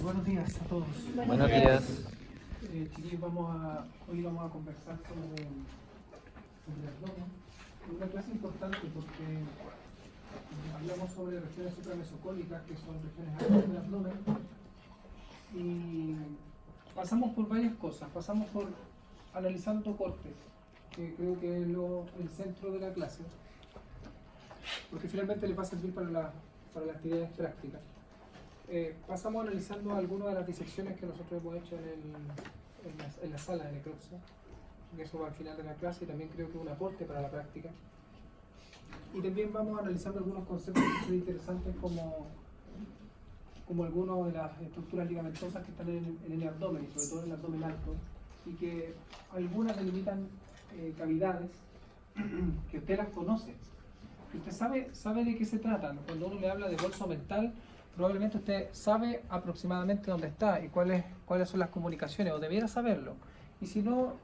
Buenos días a todos. Buenos días. Chiquillos, hoy vamos a conversar sobre el abdomen. Es una clase importante porque hablamos sobre regiones supramesocólicas, que son regiones altas del abdomen, y pasamos por varias cosas. Pasamos por analizando cortes, que creo que es el centro de la clase, porque finalmente les va a servir para las actividades prácticas. Pasamos analizando algunas de las disecciones que nosotros hemos hecho en la sala de necropsia, que eso va al final de la clase y también creo que es un aporte para la práctica. Y también vamos analizando algunos conceptos que son interesantes como algunas de las estructuras ligamentosas que están en el abdomen, y sobre todo en el abdomen alto, y que algunas delimitan cavidades que usted las conoce. Usted sabe de qué se tratan. Cuando uno le habla de bolso mental, probablemente usted sabe aproximadamente dónde está y cuáles son las comunicaciones, o debiera saberlo. Y si no,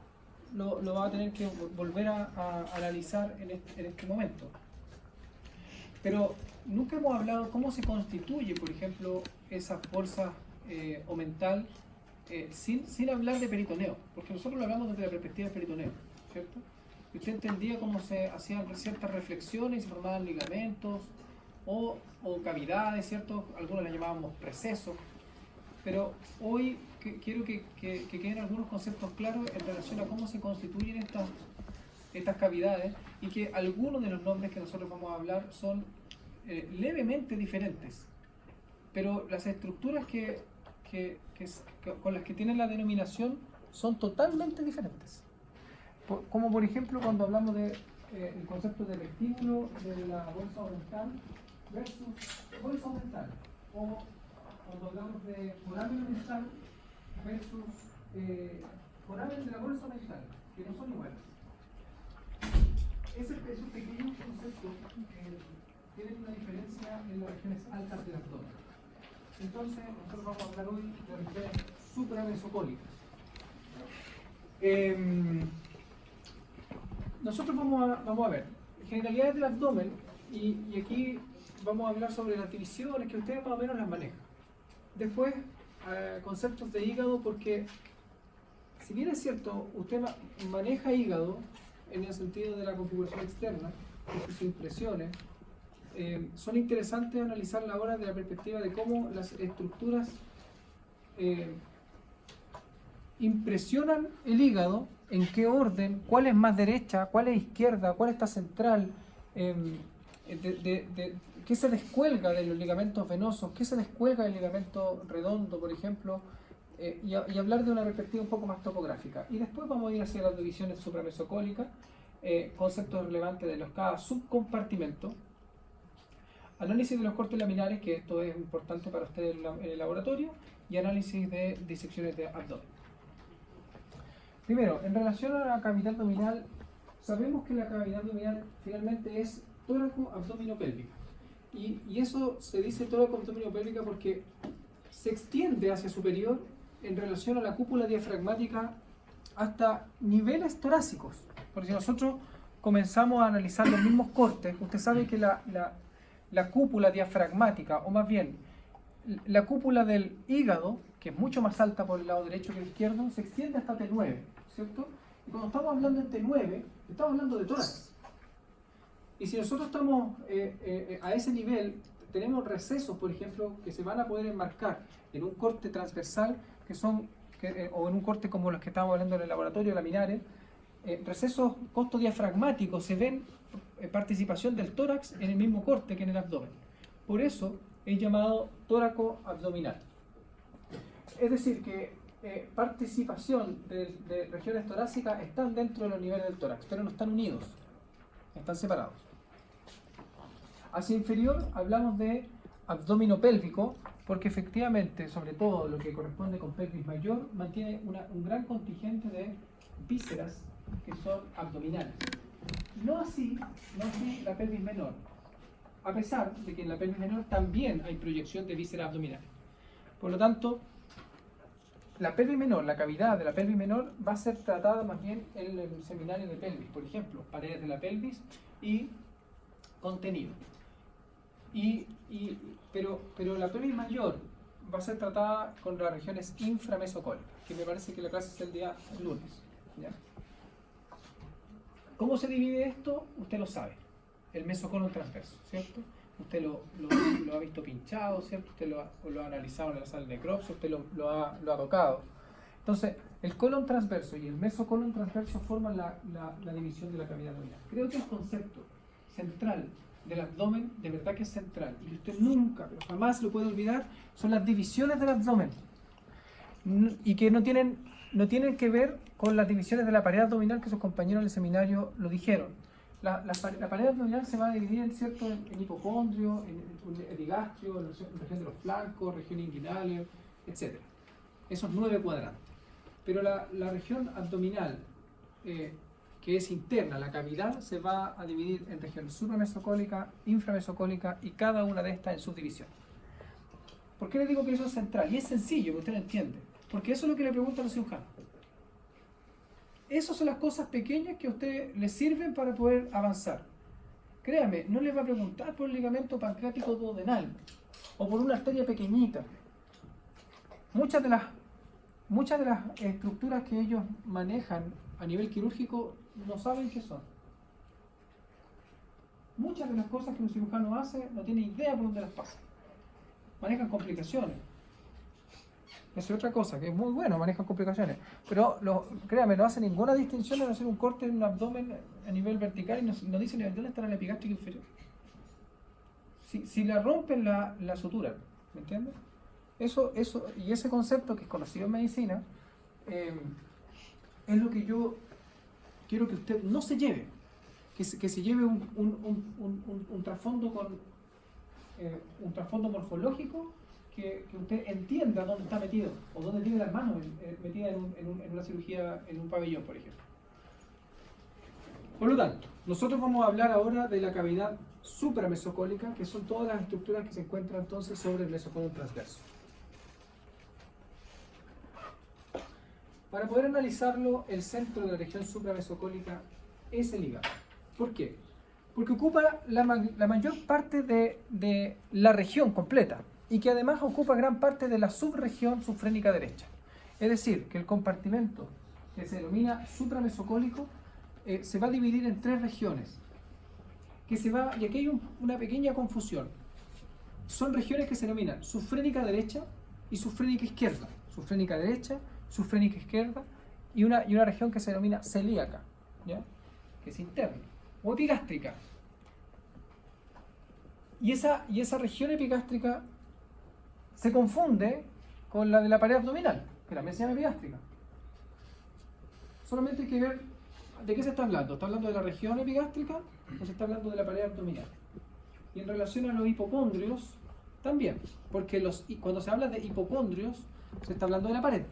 lo va a tener que volver a analizar en este momento. Pero nunca hemos hablado cómo se constituye, por ejemplo, esa bolsa omental sin hablar de peritoneo, porque nosotros lo hablamos desde la perspectiva del peritoneo, ¿cierto? Y usted entendía cómo se hacían ciertas reflexiones, se formaban ligamentos o cavidades, ¿cierto? Algunos las llamábamos recesos, pero hoy quiero que queden algunos conceptos claros en relación a cómo se constituyen estas cavidades, y que algunos de los nombres que nosotros vamos a hablar son levemente diferentes, pero las estructuras con las que tienen la denominación son totalmente diferentes. Como por ejemplo cuando hablamos de el concepto de vestíbulo de la bolsa omental versus bolsa omental, o cuando hablamos de foramen omental versus foramen de la bolsa omental, que no son iguales. Esos pequeños conceptos tienen una diferencia en las regiones altas del abdomen. Entonces, nosotros vamos a hablar hoy de regiones supramesocólicas. Nosotros vamos a ver generalidades del abdomen, y aquí vamos a hablar sobre las divisiones que ustedes más o menos las manejan. Después, conceptos de hígado, porque si bien es cierto, usted maneja hígado en el sentido de la configuración externa, de sus impresiones, son interesantes analizarla ahora desde la perspectiva de cómo las estructuras impresionan el hígado, en qué orden, cuál es más derecha, cuál es izquierda, cuál está central, qué se descuelga de los ligamentos venosos, qué se descuelga del ligamento redondo, por ejemplo, y hablar de una perspectiva un poco más topográfica. Y después vamos a ir hacia las divisiones supramesocólicas, conceptos relevantes de cada subcompartimento, análisis de los cortes laminares, que esto es importante para ustedes en el laboratorio, y análisis de disecciones de abdomen. Primero, en relación a la cavidad abdominal, sabemos que la cavidad abdominal finalmente es tóraco-abdominopélvica. Y eso se dice tóraco-abdominopélvica porque se extiende hacia superior en relación a la cúpula diafragmática hasta niveles torácicos. Porque si nosotros comenzamos a analizar los mismos cortes, usted sabe que la cúpula diafragmática, o más bien la cúpula del hígado, que es mucho más alta por el lado derecho que el izquierdo, se extiende hasta T9, ¿cierto? Y cuando estamos hablando de T9, estamos hablando de tórax. Y si nosotros estamos a ese nivel, tenemos recesos, por ejemplo, que se van a poder enmarcar en un corte transversal, o en un corte como los que estamos hablando en el laboratorio, laminares. Recesos costodiafragmáticos, se ven participación del tórax en el mismo corte que en el abdomen. Por eso es llamado tóraco-abdominal. Es decir, que participación de regiones torácicas están dentro de los niveles del tórax, pero no están unidos, están separados. Hacia inferior hablamos de abdomino pélvico, porque efectivamente, sobre todo lo que corresponde con pelvis mayor, mantiene un gran contingente de vísceras que son abdominales. No así la pelvis menor, a pesar de que en la pelvis menor también hay proyección de vísceras abdominales. Por lo tanto, la pelvis menor, la cavidad de la pelvis menor va a ser tratada más bien en el seminario de pelvis, por ejemplo, paredes de la pelvis y contenido. Pero la pelvis mayor va a ser tratada con las regiones inframesocólicas, que me parece que la clase es el día lunes. ¿Ya? ¿Cómo se divide esto? Usted lo sabe. El mesocolon transverso, ¿cierto? Usted lo ha visto pinchado, ¿cierto? Usted lo ha analizado en la sala de necropsia, usted lo ha tocado. Entonces, el colon transverso y el mesocolon transverso forman la división de la cavidad abdominal. Creo que el concepto central del abdomen, de verdad que es central, y usted nunca, pero jamás lo puede olvidar, son las divisiones del abdomen. Y que no tienen que ver con las divisiones de la pared abdominal que sus compañeros del seminario lo dijeron. La pared abdominal se va a dividir ¿cierto? en hipocondrio, en epigastrio, en región de los flancos, región inguinal, etc. Esos 9 cuadrantes. Pero la región abdominal, que es interna, la cavidad, se va a dividir en región supramesocólica, inframesocólica y cada una de estas en subdivisiones. ¿Por qué le digo que eso es central? Y es sencillo, que usted lo entiende. Porque eso es lo que le preguntan los cirujanos. Esas son las cosas pequeñas que a usted le sirven para poder avanzar. Créame, no les va a preguntar por el ligamento pancreático duodenal o por una arteria pequeñita. Muchas de las estructuras que ellos manejan a nivel quirúrgico no saben qué son. Muchas de las cosas que un cirujano hace no tiene idea por dónde las pasa. Manejan complicaciones. Esa es otra cosa, que es muy bueno, manejan complicaciones. Pero, créame, no hace ninguna distinción en hacer un corte en un abdomen a nivel vertical y no dice ni dónde estará la epigástrica inferior. Si la rompen, la suturan. ¿Me entiendes? Eso, y ese concepto que es conocido en medicina, es lo que yo quiero que usted no se lleve. Que se lleve un trasfondo con un trasfondo morfológico que usted entienda dónde está metido o dónde tiene las manos metidas en una cirugía, en un pabellón, por ejemplo. Por lo tanto, nosotros vamos a hablar ahora de la cavidad supramesocólica, que son todas las estructuras que se encuentran entonces sobre el mesocolon transverso. Para poder analizarlo, el centro de la región supramesocólica es el hígado. ¿Por qué? Porque ocupa la mayor parte de la región completa y que además ocupa gran parte de la subregión subfrénica derecha. Es decir, que el compartimento que se denomina supramesocólico se va a dividir en 3 regiones. Y aquí hay una pequeña confusión. Son regiones que se denominan subfrénica derecha y subfrénica izquierda. Subfrénica derecha, subfrénica izquierda y una región que se denomina celíaca, ¿ya? Que es interna, o epigástrica. Y esa región epigástrica se confunde con la de la pared abdominal, que también se llama epigástrica. Solamente hay que ver de qué se está hablando. ¿Está hablando de la región epigástrica o se está hablando de la pared abdominal? Y en relación a los hipocondrios, también, porque cuando se habla de hipocondrios, se está hablando de la pared.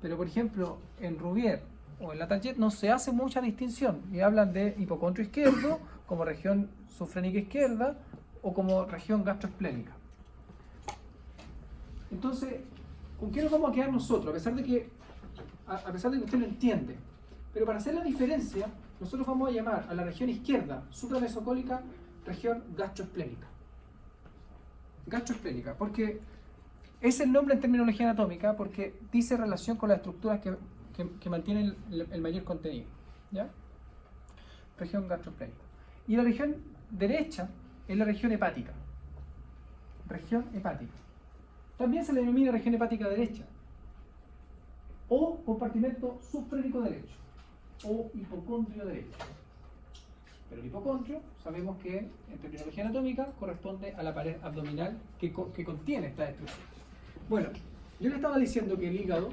Pero, por ejemplo, en Rouvier o en Lataljet no se hace mucha distinción y hablan de hipocondrio izquierdo como región subfrénica izquierda o como región gastroesplénica. Entonces, ¿con qué nos vamos a quedar nosotros? A pesar de que usted lo entiende. Pero para hacer la diferencia, nosotros vamos a llamar a la región izquierda supramesocólica región gastroesplénica. Gastroesplénica, porque es el nombre en terminología anatómica, porque dice relación con las estructuras que mantienen el mayor contenido. ¿Ya? Región gastroesplénica. Y la región derecha es la región hepática. Región hepática. También se le denomina región hepática derecha, o compartimento subfrénico derecho, o hipocondrio derecho. Pero el hipocondrio, sabemos que en terminología anatómica corresponde a la pared abdominal que contiene esta estructura. Bueno, yo le estaba diciendo que el hígado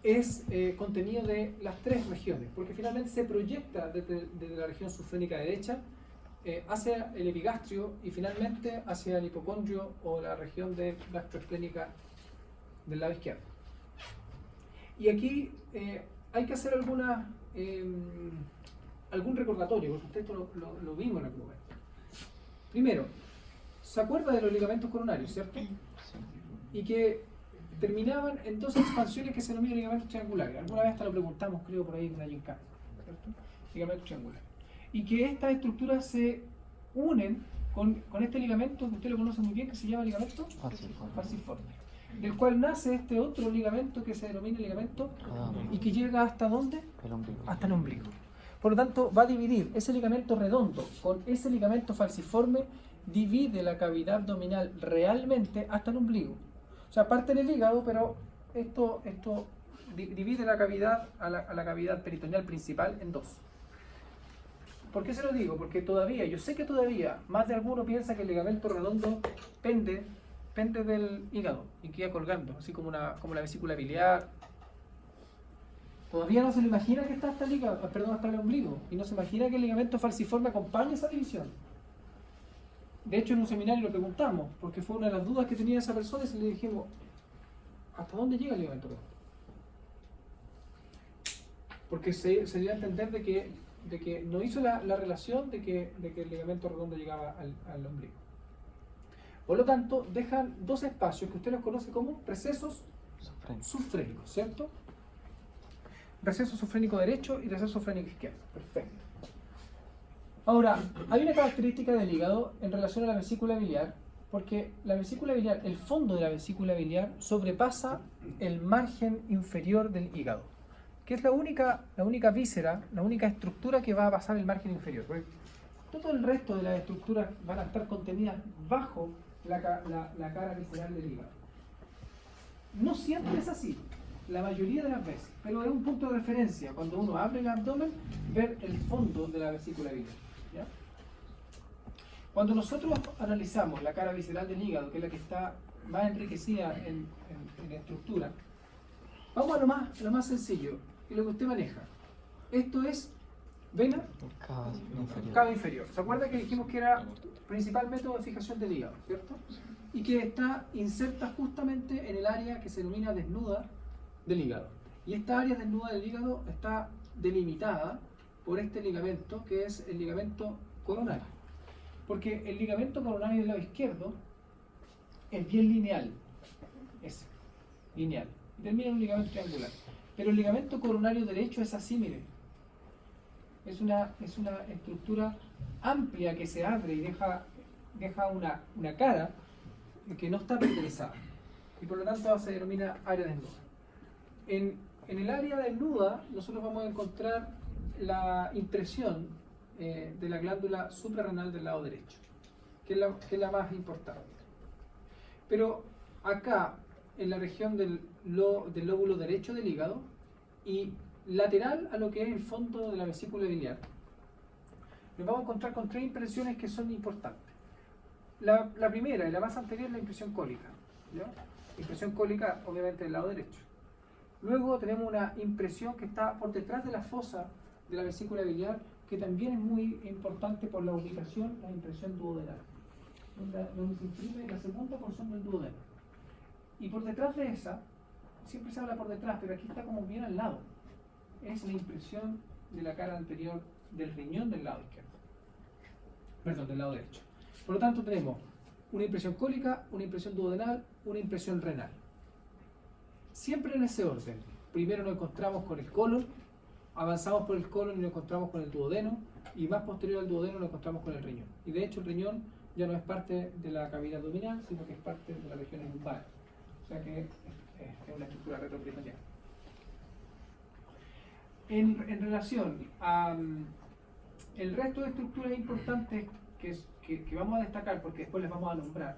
es contenido de las 3 regiones, porque finalmente se proyecta desde la región subfrénica derecha hacia el epigastrio y finalmente hacia el hipocondrio o la región de gastroesplénica del lado izquierdo. Y aquí hay que hacer algún recordatorio, porque usted esto lo vimos en algún momento. Primero, ¿se acuerda de los ligamentos coronarios, cierto? Y que terminaban en 2 expansiones que se denominan ligamentos triangulares. Alguna vez hasta lo preguntamos, creo, por ahí en una gincana, ¿cierto? Ligamentos triangulares. Y que estas estructuras se unen con este ligamento que usted lo conoce muy bien, que se llama ligamento Falciforme. falciforme, del cual nace este otro ligamento que se denomina ligamento Redondo. y que llega hasta ¿dónde? El ombligo. Hasta el ombligo. Por lo tanto, va a dividir ese ligamento redondo con ese ligamento falciforme, divide la cavidad abdominal realmente hasta el ombligo. O sea, parte del hígado, pero esto divide la cavidad a la cavidad peritoneal principal en dos. ¿Por qué se lo digo? Porque todavía, yo sé que todavía más de alguno piensa que el ligamento redondo pende del hígado y queda colgando, así como la vesícula biliar. Todavía no se le imagina que está hasta el hígado, perdón, hasta el ombligo, y no se imagina que el ligamento falciforme acompaña esa división. De hecho, en un seminario lo preguntamos, porque fue una de las dudas que tenía esa persona, y le dijimos, ¿hasta dónde llega el ligamento redondo? Porque se dio a entender de que no hizo la relación de que el ligamento redondo llegaba al ombligo. Por lo tanto, dejan dos espacios que usted los conoce como recesos subfrénicos, ¿cierto? Receso subfrénico derecho y receso subfrénico izquierdo. Perfecto. Ahora, hay una característica del hígado en relación a la vesícula biliar, porque la vesícula biliar, el fondo de la vesícula biliar sobrepasa el margen inferior del hígado, que es la única víscera, la única estructura que va a pasar el margen inferior. Porque todo el resto de las estructuras van a estar contenidas bajo la cara visceral del hígado. No siempre es así, la mayoría de las veces, pero es un punto de referencia cuando uno abre el abdomen, ver el fondo de la vesícula biliar. ¿Ya? Cuando nosotros analizamos la cara visceral del hígado, que es la que está más enriquecida en estructura, vamos a lo más sencillo, y lo que usted maneja. Esto es vena cava inferior. ¿Se acuerda que dijimos que era principal método de fijación del hígado, cierto? Y que está inserta justamente en el área que se denomina desnuda del hígado. Y esta área desnuda del hígado está delimitada por este ligamento, que es el ligamento coronario. Porque el ligamento coronario del lado izquierdo es bien lineal, es lineal, y termina en un ligamento triangular. Pero el ligamento coronario derecho es así, mire. Es una estructura amplia que se abre y deja una cara que no está perterizada. Y por lo tanto se denomina área desnuda. En el área desnuda nosotros vamos a encontrar la impresión de la glándula suprarrenal del lado derecho, que es la más importante. Pero acá, en la región del lóbulo derecho del hígado y lateral a lo que es el fondo de la vesícula biliar, nos vamos a encontrar con tres impresiones que son importantes. La primera y la más anterior es la impresión cólica, ¿ya? Impresión cólica obviamente del lado derecho. Luego tenemos una impresión que está por detrás de la fosa de la vesícula biliar, que también es muy importante por la ubicación, la impresión duodenal, donde se imprime la segunda porción del duodeno. Y por detrás de esa, siempre se habla por detrás, pero aquí está como bien al lado, es la impresión de la cara anterior del riñón del lado izquierdo, perdón, del lado derecho. Por lo tanto tenemos una impresión cólica, una impresión duodenal, una impresión renal. Siempre en ese orden. Primero nos encontramos con el colon, avanzamos por el colon y nos encontramos con el duodeno, y más posterior al duodeno nos encontramos con el riñón. Y de hecho el riñón ya no es parte de la cavidad abdominal, sino que es parte de la región lumbar. O sea que es una estructura retroperitoneal. En relación a el resto de estructuras importantes que vamos a destacar, porque después les vamos a nombrar,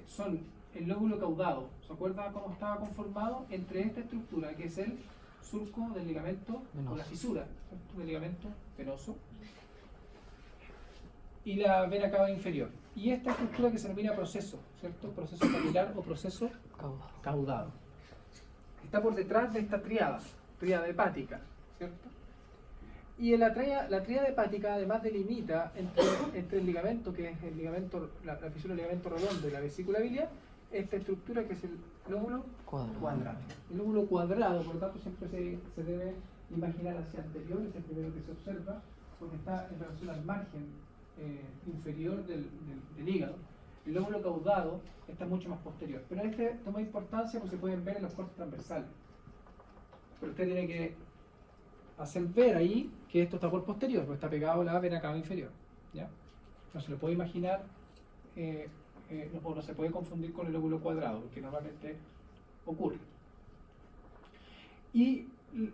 son el lóbulo caudado. ¿Se acuerda cómo estaba conformado? Entre esta estructura, que es el surco del ligamento o la fisura del ligamento venoso, y la vena cava inferior. Y esta estructura que se denomina proceso, ¿cierto? Proceso capilar o proceso caudado. Está por detrás de esta tríada hepática, ¿cierto? Y la tríada hepática además delimita entre el ligamento, que es el ligamento, la fisura del ligamento redondo y la vesícula biliar, esta estructura que es el lóbulo cuadrado. El lóbulo cuadrado, por lo tanto, siempre se debe imaginar hacia anterior, es el primero que se observa, porque está en relación al margen inferior del hígado. El lóbulo caudado está mucho más posterior. Pero este toma importancia porque se pueden ver en los cortes transversales. Pero usted tiene que hacer ver ahí que esto está por posterior, porque está pegado a la vena cava inferior, ¿ya? No se lo puede imaginar o no se puede confundir con el lóbulo cuadrado, que normalmente ocurre. Y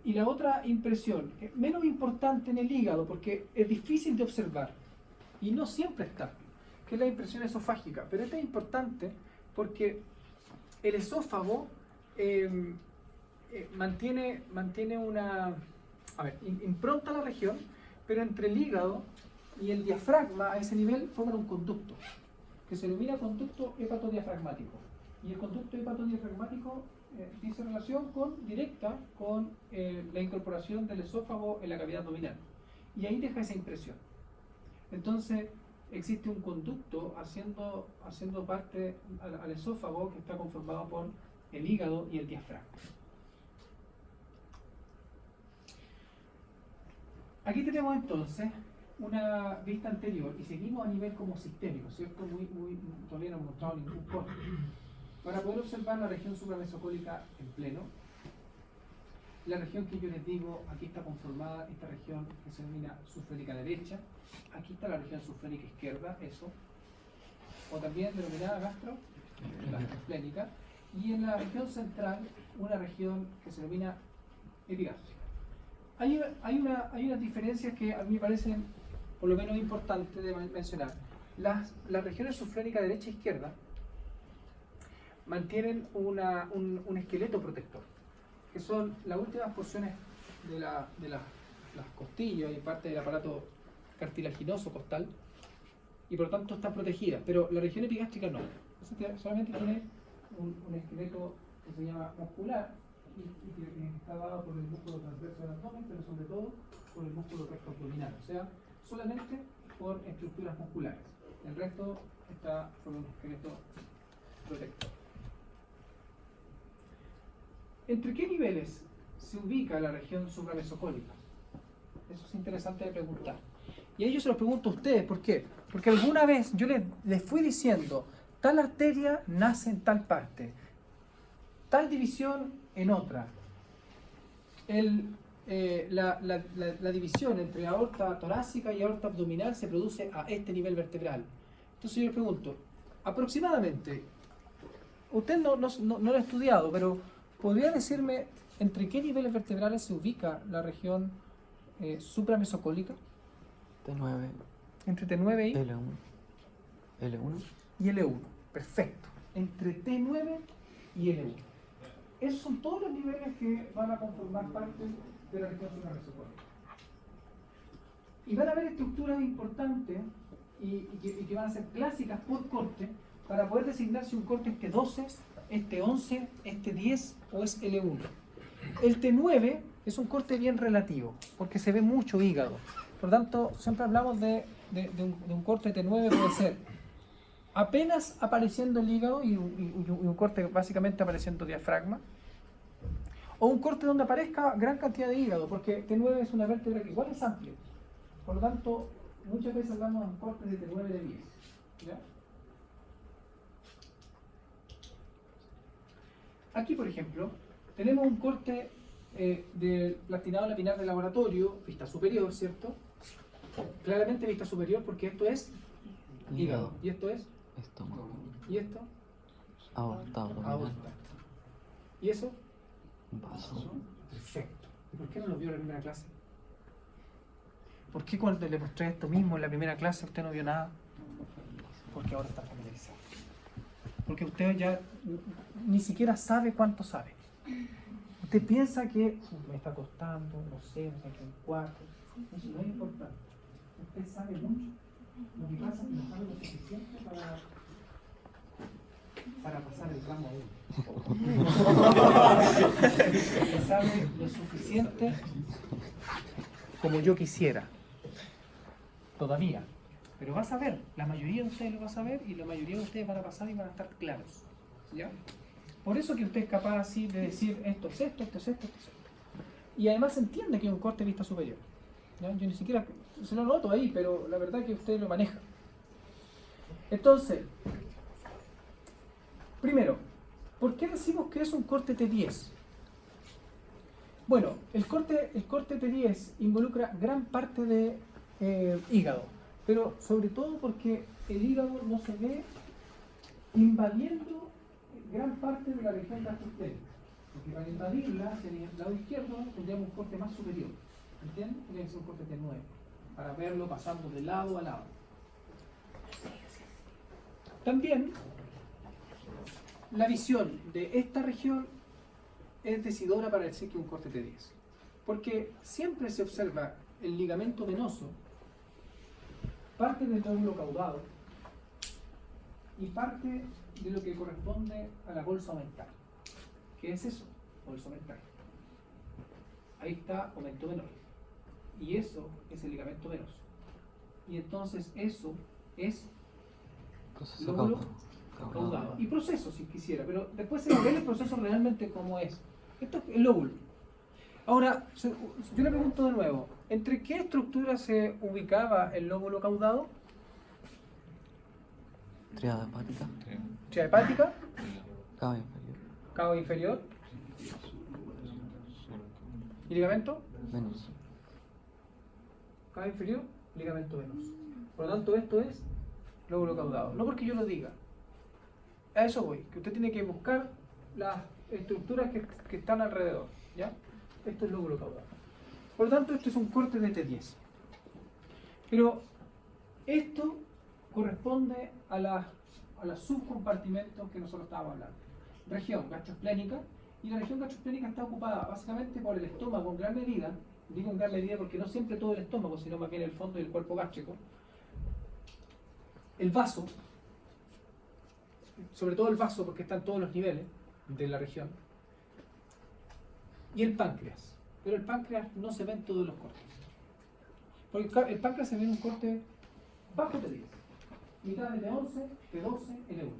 la otra impresión, menos importante en el hígado, porque es difícil de observar y no siempre está, que es la impresión esofágica. Pero esta es importante porque el esófago mantiene una, impronta la región, pero entre el hígado y el diafragma a ese nivel forman un conducto, que se denomina conducto hepatodiafragmático. Y el conducto hepatodiafragmático dice relación directa con la incorporación del esófago en la cavidad abdominal. Y ahí deja esa impresión. Entonces, existe un conducto haciendo parte al esófago que está conformado por el hígado y el diafragma. Aquí tenemos entonces una vista anterior y seguimos a nivel como sistémico, ¿cierto? Todavía no hemos mostrado ningún corte. Para poder observar la región supramesocólica en pleno, la región que yo les digo, aquí está conformada esta región que se denomina subfrénica derecha, aquí está la región subfrénica izquierda, eso, o también denominada gastroesplénica, y en la región central una región que se denomina epigástrica. Hay unas diferencias que a mí me parecen por lo menos importantes de mencionar. Las regiones subfrénica derecha e izquierda mantienen un esqueleto protector, que son las últimas porciones de las costillas y parte del aparato cartilaginoso costal, y por lo tanto están protegidas, pero la región epigástrica no. Entonces, solamente tiene un esqueleto que se llama muscular y que está dado por el músculo transverso del abdomen, pero sobre todo por el músculo recto abdominal, o sea, solamente por estructuras musculares. El resto está por un esqueleto protector. ¿Entre qué niveles se ubica la región supramesocólica? Eso es interesante de preguntar. Y ahí yo se los pregunto a ustedes, ¿por qué? Porque alguna vez yo les fui diciendo, tal arteria nace en tal parte, tal división en otra. La división entre aorta torácica y aorta abdominal se produce a este nivel vertebral. Entonces yo les pregunto, aproximadamente, usted no lo ha estudiado, pero ¿podría decirme entre qué niveles vertebrales se ubica la región supramesocólica? T9. Entre T9 y L1. L1. y L1. Perfecto. Entre T9 y L1. Esos son todos los niveles que van a conformar parte de la región supramesocólica. Y van a haber estructuras importantes y que van a ser clásicas por corte para poder designar si un corte es T12, es T11, es T10 o es L1. El T9 es un corte bien relativo porque se ve mucho hígado. Por lo tanto, siempre hablamos de un corte T9, puede ser apenas apareciendo el hígado y un corte básicamente apareciendo diafragma, o un corte donde aparezca gran cantidad de hígado, porque T9 es una vértebra que igual es amplia. Por lo tanto, muchas veces hablamos de cortes de T9 de 10. ¿Ya? Aquí, por ejemplo, tenemos un corte del plastinado lapinar de laboratorio, vista superior, ¿cierto? Claramente vista superior porque esto es hígado. ¿Y esto es? Estómago. ¿Y esto? Aorta abdominal. Aorta. ¿Y eso? Vaso. Perfecto. ¿Y por qué no lo vio en la primera clase? ¿Por qué cuando le mostré esto mismo en la primera clase usted no vio nada? Porque ahora está familiarizado. Porque usted ya ni siquiera sabe cuánto sabe. Usted piensa que me está costando, no sé, me saqué un 4. Eso no es importante. Usted sabe mucho. Lo que pasa es que no sabe lo suficiente para pasar el ramo 1. Sabe lo suficiente como yo quisiera. Todavía. Pero va a saber. La mayoría de ustedes lo va a saber y la mayoría de ustedes van a pasar y van a estar claros. ¿Ya? Por eso que usted es capaz así de decir esto es esto, esto es esto, esto es esto. Y además entiende que es un corte de vista superior. ¿Ya? Yo ni siquiera se lo noto ahí, pero la verdad es que usted lo maneja. Entonces, primero, ¿por qué decimos que es un corte T10? Bueno, el corte T10 involucra gran parte de hígado, pero sobre todo porque el hígado no se ve invadiendo gran parte de la región gastroesofágica. Porque para invadirla, sería el lado izquierdo, tendríamos un corte más superior. ¿Entienden? Tendría que ser un corte T9. Para verlo pasando de lado a lado. También, la visión de esta región es decidora para decir que es un corte T10. Porque siempre se observa el ligamento venoso, parte del lóbulo caudado y parte de lo que corresponde a la bolsa omental. ¿Qué es eso? Bolsa omental. Ahí está omento menor. Y eso es el ligamento venoso. Y entonces eso es Proceso lóbulo caudado. caudado. Y proceso, si quisiera, pero después se ve el proceso realmente como es. Esto es el lóbulo. Ahora, yo le pregunto de nuevo, ¿entre qué estructura se ubicaba el lóbulo caudado? Triada hepática. Tríada hepática, Cava inferior. cabo inferior y ligamento Venoso. cabo inferior, ligamento venoso. Por lo tanto, esto es lóbulo caudado. No porque yo lo diga. A eso voy, que usted tiene que buscar las estructuras que están alrededor. ¿Ya? Esto es lóbulo caudado. Por lo tanto, esto es un corte de T10. Pero esto corresponde a los subcompartimentos que nosotros estábamos hablando. Región gastroesplénica, y la región gastroesplénica está ocupada básicamente por el estómago en gran medida. Digo en gran medida porque no siempre todo el estómago, sino más bien el fondo del cuerpo gástrico. El vaso, sobre todo el vaso porque está en todos los niveles de la región, y el páncreas. Pero el páncreas no se ve en todos los cortes. Porque el páncreas se ve en un corte bajo T10, mitad de T11, T12, L1.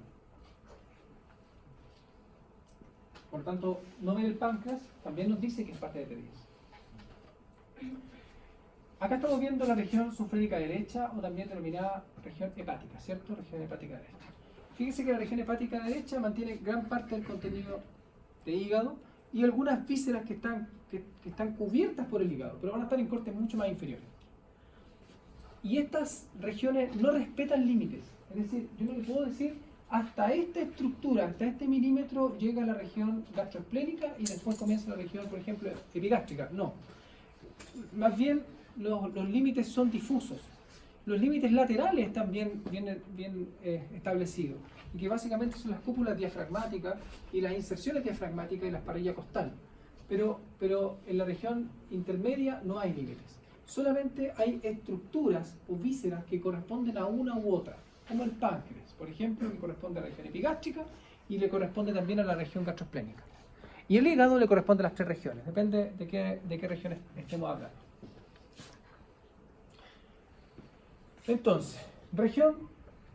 Por lo tanto, no ver el páncreas también nos dice que es parte de T10. Acá estamos viendo la región sufrénica derecha o también denominada región hepática, ¿cierto? Región hepática derecha. Fíjense que la región hepática derecha mantiene gran parte del contenido de hígado y algunas vísceras que están cubiertas por el hígado, pero van a estar en cortes mucho más inferiores. Y estas regiones no respetan límites. Es decir, yo no le puedo decir hasta esta estructura, hasta este milímetro llega la región gastroesplénica y después comienza la región, por ejemplo, epigástrica. No. Más bien, los límites son difusos. Los límites laterales están bien establecidos, y que básicamente son las cúpulas diafragmáticas y las inserciones diafragmáticas y las parrillas costal. Pero en la región intermedia no hay límites. Solamente hay estructuras o vísceras que corresponden a una u otra, como el páncreas, por ejemplo, que corresponde a la región epigástrica y le corresponde también a la región gastroesplénica. Y el hígado le corresponde a las tres regiones, depende de qué regiones estemos hablando. Entonces, región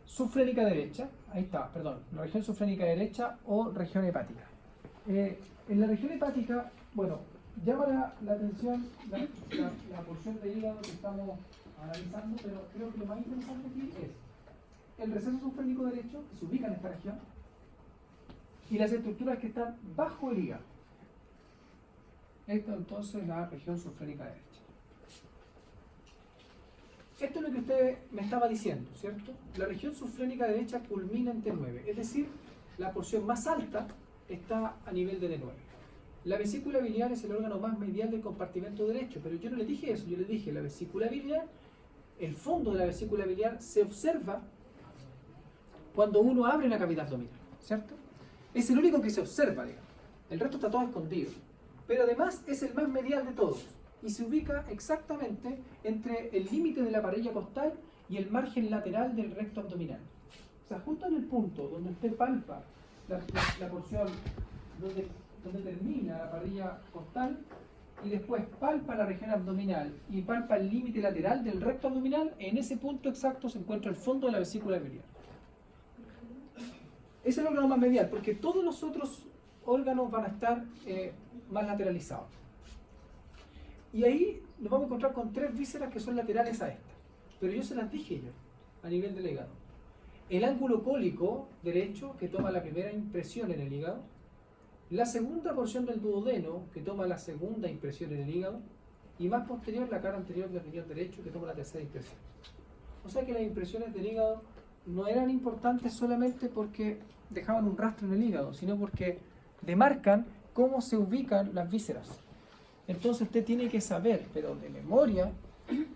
sufrénica derecha, ahí está, perdón, la región sufrénica derecha o región hepática. En la región hepática, bueno, llama la atención la porción de hígado que estamos analizando, pero creo que lo más interesante aquí es el receso sufrénico derecho, que se ubica en esta región, y las estructuras que están bajo el hígado. Esto entonces es la región sufrénica derecha. Esto es lo que usted me estaba diciendo, ¿cierto? La región sufrénica derecha culmina en T9, es decir, la porción más alta está a nivel de D9. La vesícula biliar es el órgano más medial del compartimento derecho, pero yo no le dije eso, yo le dije la vesícula biliar, el fondo de la vesícula biliar se observa cuando uno abre la cavidad abdominal, ¿cierto? Es el único que se observa, digamos. El resto está todo escondido. Pero además es el más medial de todos y se ubica exactamente entre el límite de la parilla costal y el margen lateral del recto abdominal. O sea, justo en el punto donde usted palpa la porción donde termina la parilla costal y después palpa la región abdominal y palpa el límite lateral del recto abdominal, en ese punto exacto se encuentra el fondo de la vesícula biliar. Es el órgano más medial porque todos los otros órganos van a estar más lateralizados. Y ahí nos vamos a encontrar con tres vísceras que son laterales a esta. Pero yo se las dije yo, a nivel del hígado. El ángulo cólico derecho, que toma la primera impresión en el hígado. La segunda porción del duodeno, que toma la segunda impresión en el hígado. Y más posterior, la cara anterior del riñón derecho, que toma la tercera impresión. O sea que las impresiones del hígado no eran importantes solamente porque dejaban un rastro en el hígado, sino porque demarcan cómo se ubican las vísceras. Entonces usted tiene que saber, pero de memoria,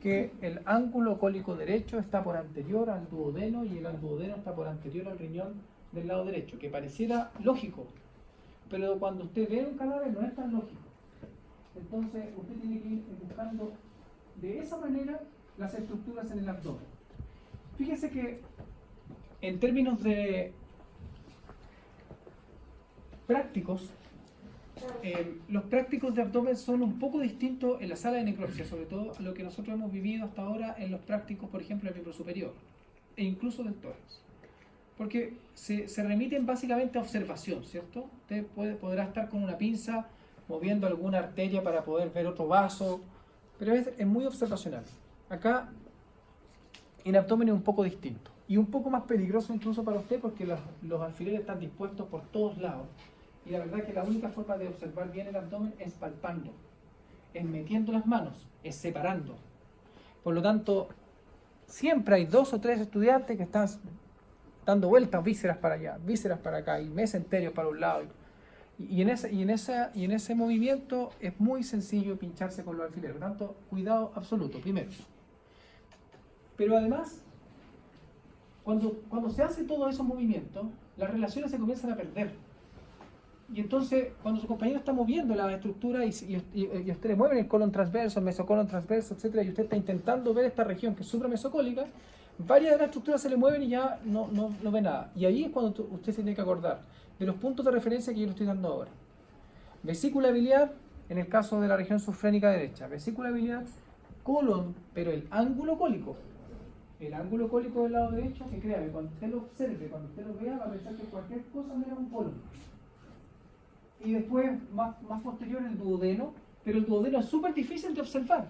que el ángulo cólico derecho está por anterior al duodeno y el duodeno está por anterior al riñón del lado derecho, que pareciera lógico, pero cuando usted ve un cadáver no es tan lógico. Entonces usted tiene que ir buscando de esa manera las estructuras en el abdomen. Fíjese que en términos de prácticos, los prácticos de abdomen son un poco distintos en la sala de necropsia, sobre todo a lo que nosotros hemos vivido hasta ahora en los prácticos, por ejemplo, del miembro superior e incluso del tórax. Porque se remiten básicamente a observación, ¿cierto? Usted podrá estar con una pinza moviendo alguna arteria para poder ver otro vaso, pero es muy observacional. Acá en abdomen es un poco distinto y un poco más peligroso incluso para usted porque los alfileres están dispuestos por todos lados. Y la verdad es que la única forma de observar bien el abdomen es palpando, es metiendo las manos, es separando. Por lo tanto, siempre hay 2 o 3 estudiantes que están dando vueltas, vísceras para allá, vísceras para acá, y mesenterios para un lado. Y en ese movimiento es muy sencillo pincharse con los alfileres. Por lo tanto, cuidado absoluto, primero. Pero además, cuando se hace todos esos movimientos, las relaciones se comienzan a perder. Y entonces, cuando su compañero está moviendo la estructura y usted le mueve el colon transverso, el mesocolon transverso, etcétera, y usted está intentando ver esta región que es supramesocólica, varias de las estructuras se le mueven y ya no ve nada. Y ahí es cuando usted se tiene que acordar de los puntos de referencia que yo le estoy dando ahora. Vesícula biliar, en el caso de la región subfrénica derecha. Vesícula biliar, colon, pero el ángulo cólico. El ángulo cólico del lado derecho, que créame, cuando usted lo observe, cuando usted lo vea, va a pensar que cualquier cosa no era un colon. Y después, más posterior, el duodeno, pero el duodeno es súper difícil de observar,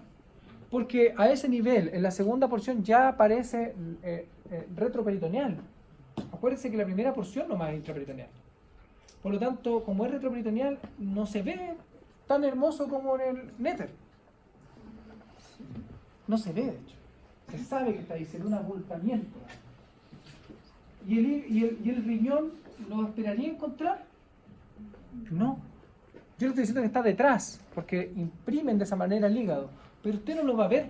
porque a ese nivel, en la segunda porción, ya aparece retroperitoneal. Acuérdense que la primera porción nomás es intraperitoneal. Por lo tanto, como es retroperitoneal, no se ve tan hermoso como en el néter. No se ve, de hecho. Se sabe que está ahí, se ve un abultamiento. ¿Y el riñón lo esperaría encontrar? No. Yo le estoy diciendo que está detrás, porque imprimen de esa manera el hígado. Pero usted no lo va a ver,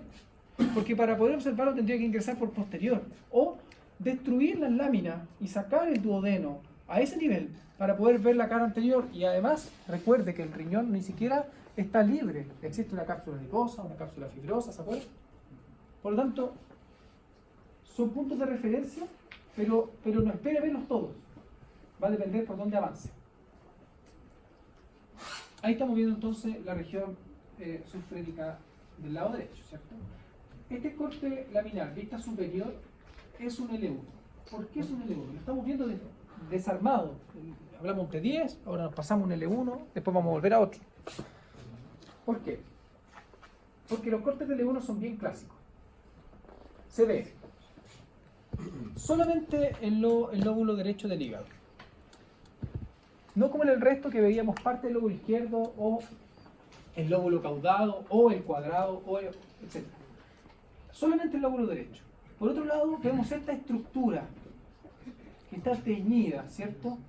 porque para poder observarlo tendría que ingresar por posterior. O destruir las láminas y sacar el duodeno a ese nivel para poder ver la cara anterior. Y además, recuerde que el riñón ni siquiera está libre. Existe una cápsula adiposa, una cápsula fibrosa, ¿se acuerdan? Por lo tanto, son puntos de referencia, pero no espere verlos todos. Va a depender por dónde avance. Ahí estamos viendo entonces la región subfrénica del lado derecho, ¿cierto? Este corte laminar, vista superior, es un L1. ¿Por qué es un L1? Lo estamos viendo desarmado. Hablamos de 10, ahora nos pasamos un L1, después vamos a volver a otro. ¿Por qué? Porque los cortes de L1 son bien clásicos. Se ve solamente el lóbulo derecho del hígado. No como en el resto que veíamos parte del lóbulo izquierdo o el lóbulo caudado o el cuadrado, etc. Solamente el lóbulo derecho. Por otro lado, vemos esta estructura que está teñida, ¿cierto?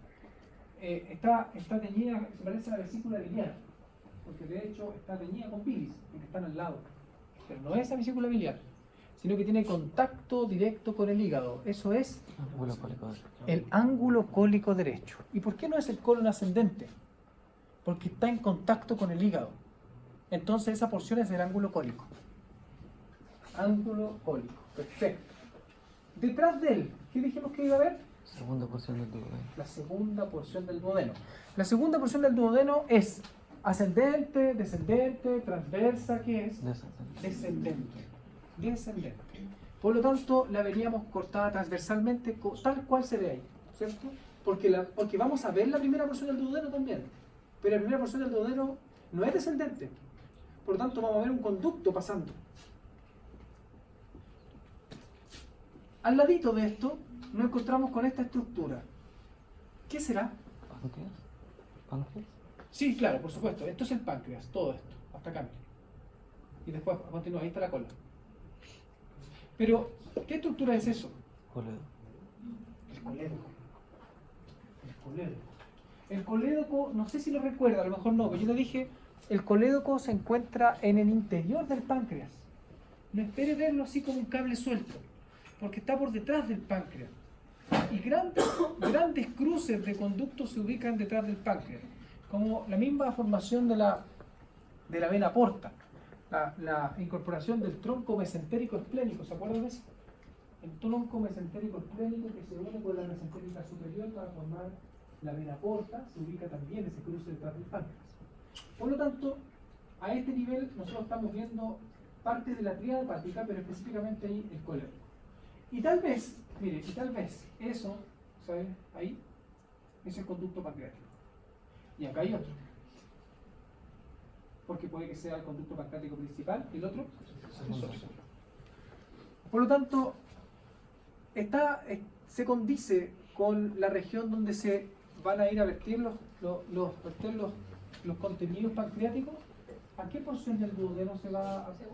Está teñida, se parece a la vesícula biliar, porque de hecho está teñida con bilis, porque están al lado. Pero no es la vesícula biliar, sino que tiene contacto directo con el hígado. Eso es el ángulo cólico derecho. ¿Y por qué no es el colon ascendente? Porque está en contacto con el hígado. Entonces esa porción es el ángulo cólico. Ángulo cólico, perfecto. Detrás de él, ¿qué dijimos que iba a haber? Segunda porción del duodeno. La segunda porción del duodeno. La segunda porción del duodeno es ascendente, descendente, transversa, ¿qué es? Descendente. Descendente. Por lo tanto, la veríamos cortada transversalmente, tal cual se ve ahí, ¿cierto? Porque vamos a ver la primera porción del duodeno también. Pero la primera porción del duodeno no es descendente. Por lo tanto, vamos a ver un conducto pasando. Al ladito de esto, nos encontramos con esta estructura. ¿Qué será? ¿Páncreas? ¿Páncreas? Sí, claro, por supuesto. Esto es el páncreas, todo esto, hasta acá. Y después continúa, ahí está la cola. Pero, ¿qué estructura es eso? Coledo. colédoco. El colédoco. El colédoco, no sé si lo recuerda, a lo mejor no, pero yo le dije, el colédoco se encuentra en el interior del páncreas. No espere verlo así como un cable suelto, porque está por detrás del páncreas. Y grandes cruces de conductos se ubican detrás del páncreas, como la misma formación de la vena porta, la incorporación del tronco mesentérico esplénico, ¿se acuerdan de eso? El tronco mesentérico esplénico que se une con la mesentérica superior para formar la vena porta, se ubica también ese cruce detrás del páncreas. Por lo tanto, a este nivel nosotros estamos viendo parte de la tríada hepática, pero específicamente ahí el colédoco. Y tal vez, mire, eso, ¿sabes? Ahí es el conducto pancreático. Y acá hay otro. Porque puede que sea el conducto pancreático principal y el otro es otro. Por lo tanto, se condice con la región donde se van a ir a vertir los contenidos pancreáticos. ¿A qué porción del duodeno se va a hacer?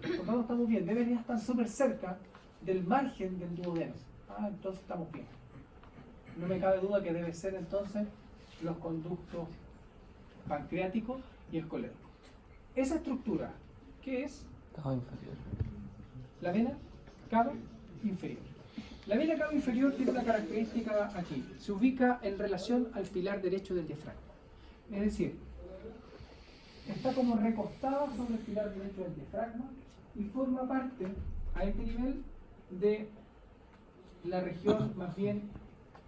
Por lo tanto, estamos bien. Debería estar súper cerca del margen del duodeno. Entonces estamos bien. No me cabe duda que debe ser entonces los conductos pancreático y el colédoco. Esa estructura, ¿qué es? Cava inferior. La vena cava inferior. La vena cava inferior tiene una característica aquí. Se ubica en relación al pilar derecho del diafragma. Es decir, está como recostada sobre el pilar derecho del diafragma y forma parte a este nivel de la región, más bien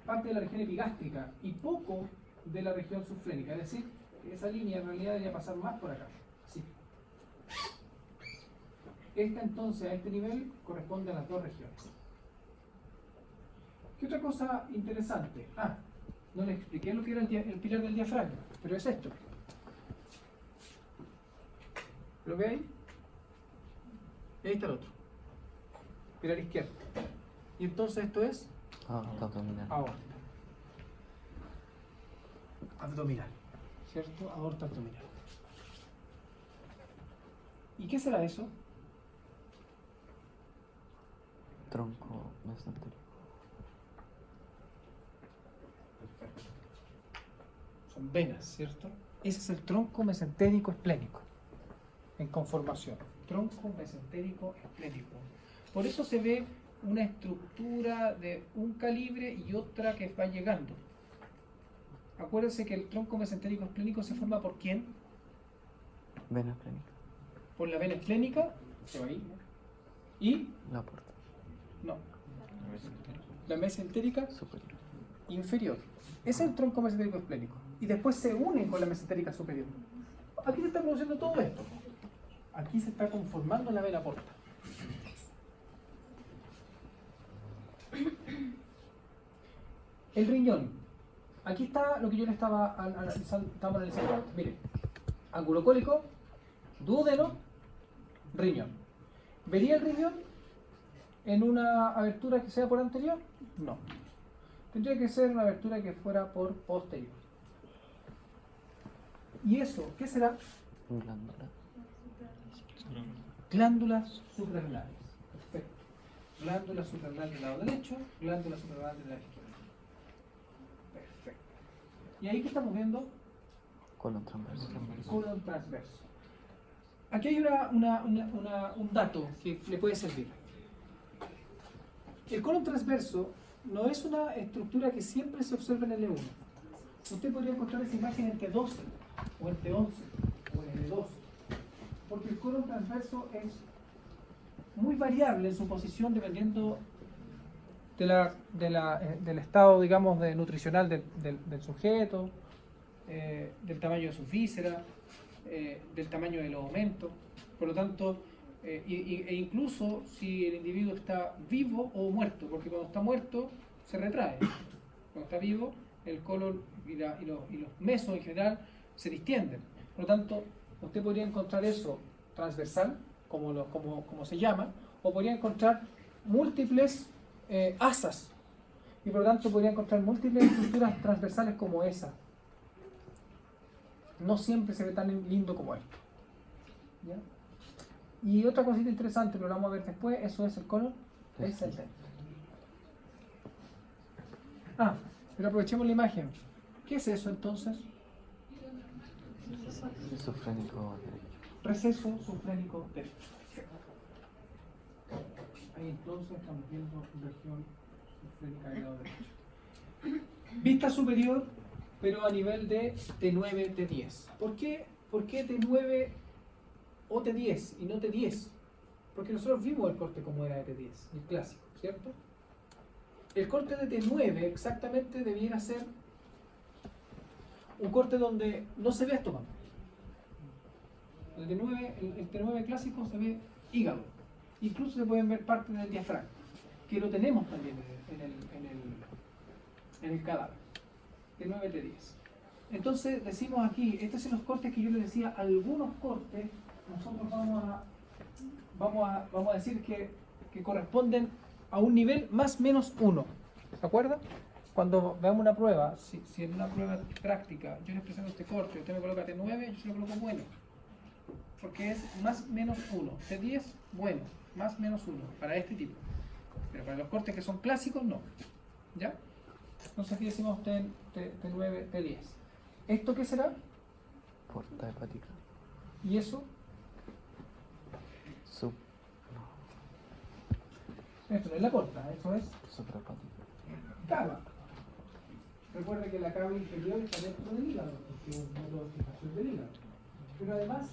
parte de la región epigástrica y poco de la región subflénica. Es decir, esa línea en realidad debería pasar más por acá. Así. Esta entonces a este nivel corresponde a las dos regiones. ¿Qué otra cosa interesante? No le expliqué lo que era el pilar del diafragma, pero es esto. ¿Lo ve ahí? Y ahí está el otro. Pilar izquierdo. Y entonces esto es Aorta abdominal. aorta. Abdominal. ¿Cierto? Aorta abdominal. ¿Y qué será eso? Tronco mesentérico. Perfecto. Son venas, ¿cierto? Ese es el tronco mesentérico esplénico. En conformación. Tronco mesentérico esplénico. Por eso se ve una estructura de un calibre y otra que va llegando. Acuérdense que el tronco mesentérico esplénico se forma por ¿quién? Vena esplénica. Por la vena esplénica, se va ahí. Y, La puerta. no, la mesentérica Superior. inferior. Ese es el tronco mesentérico esplénico. Y después se unen con la mesentérica superior. Aquí se está produciendo todo esto. Aquí se está conformando la vena porta. El riñón. Aquí está lo que yo le estaba analizando antes. Mire, ángulo cólico, duodeno, riñón. ¿Vería el riñón en una abertura que sea por anterior? No. Tendría que ser una abertura que fuera por posterior. ¿Y eso qué será? Glándula. Glándulas suprarrenales. Perfecto. Glándula suprarrenal del lado derecho, glándula suprarrenal del lado izquierdo. Perfecto. ¿Y ahí qué estamos viendo? Colon transverso. Colon transverso. Aquí hay un dato que le puede servir. El colon transverso no es una estructura que siempre se observa en L1. Usted podría encontrar esa imagen entre 12 o entre 11 o entre 12. Porque el colon transverso es muy variable en su posición dependiendo del estado, digamos, nutricional del sujeto, del tamaño de sus vísceras, del tamaño del aumento. Por lo tanto, e incluso si el individuo está vivo o muerto, porque cuando está muerto se retrae. Cuando está vivo, el colon y los mesos en general se distienden. Por lo tanto, usted podría encontrar eso transversal, como se llama, o podría encontrar múltiples asas, y por lo tanto podría encontrar múltiples estructuras transversales como esa. No siempre se ve tan lindo como esto. ¿Ya? Y otra cosita interesante, pero lo vamos a ver después, eso es el colon descendente. Pero aprovechemos la imagen. ¿Qué es eso entonces? Esofrénico derecho. Receso subfrénico derecho. Ahí entonces estamos viendo región subfrénica del lado derecho. Vista superior, pero a nivel de T9, T10. ¿Por qué T9 o T10 y no T10? Porque nosotros vimos el corte como era de T10, el clásico, ¿cierto? El corte de T9 exactamente debiera ser un corte donde no se ve estómago. El T9 clásico se ve hígado. Incluso se pueden ver partes del diafragma, que lo tenemos también en el cadáver. T9, T10. Entonces decimos aquí, estos son los cortes que yo les decía, algunos cortes, nosotros vamos a decir que corresponden a un nivel más menos 1. ¿Se acuerdan? Cuando veamos una prueba, si en una prueba práctica yo les presento este corte, usted me coloca T9, yo se lo coloco bueno. Porque es más menos 1. T10, bueno, más menos 1 para este tipo. Pero para los cortes que son clásicos, no. ¿Ya? Entonces aquí decimos T9, T10. ¿Esto qué será? Porta hepática. ¿Y eso? Esto no es la porta, eso es Suprahepática. cava. Recuerde que la cava inferior está dentro del hígado, porque es un método de fijación del hígado. Pero además,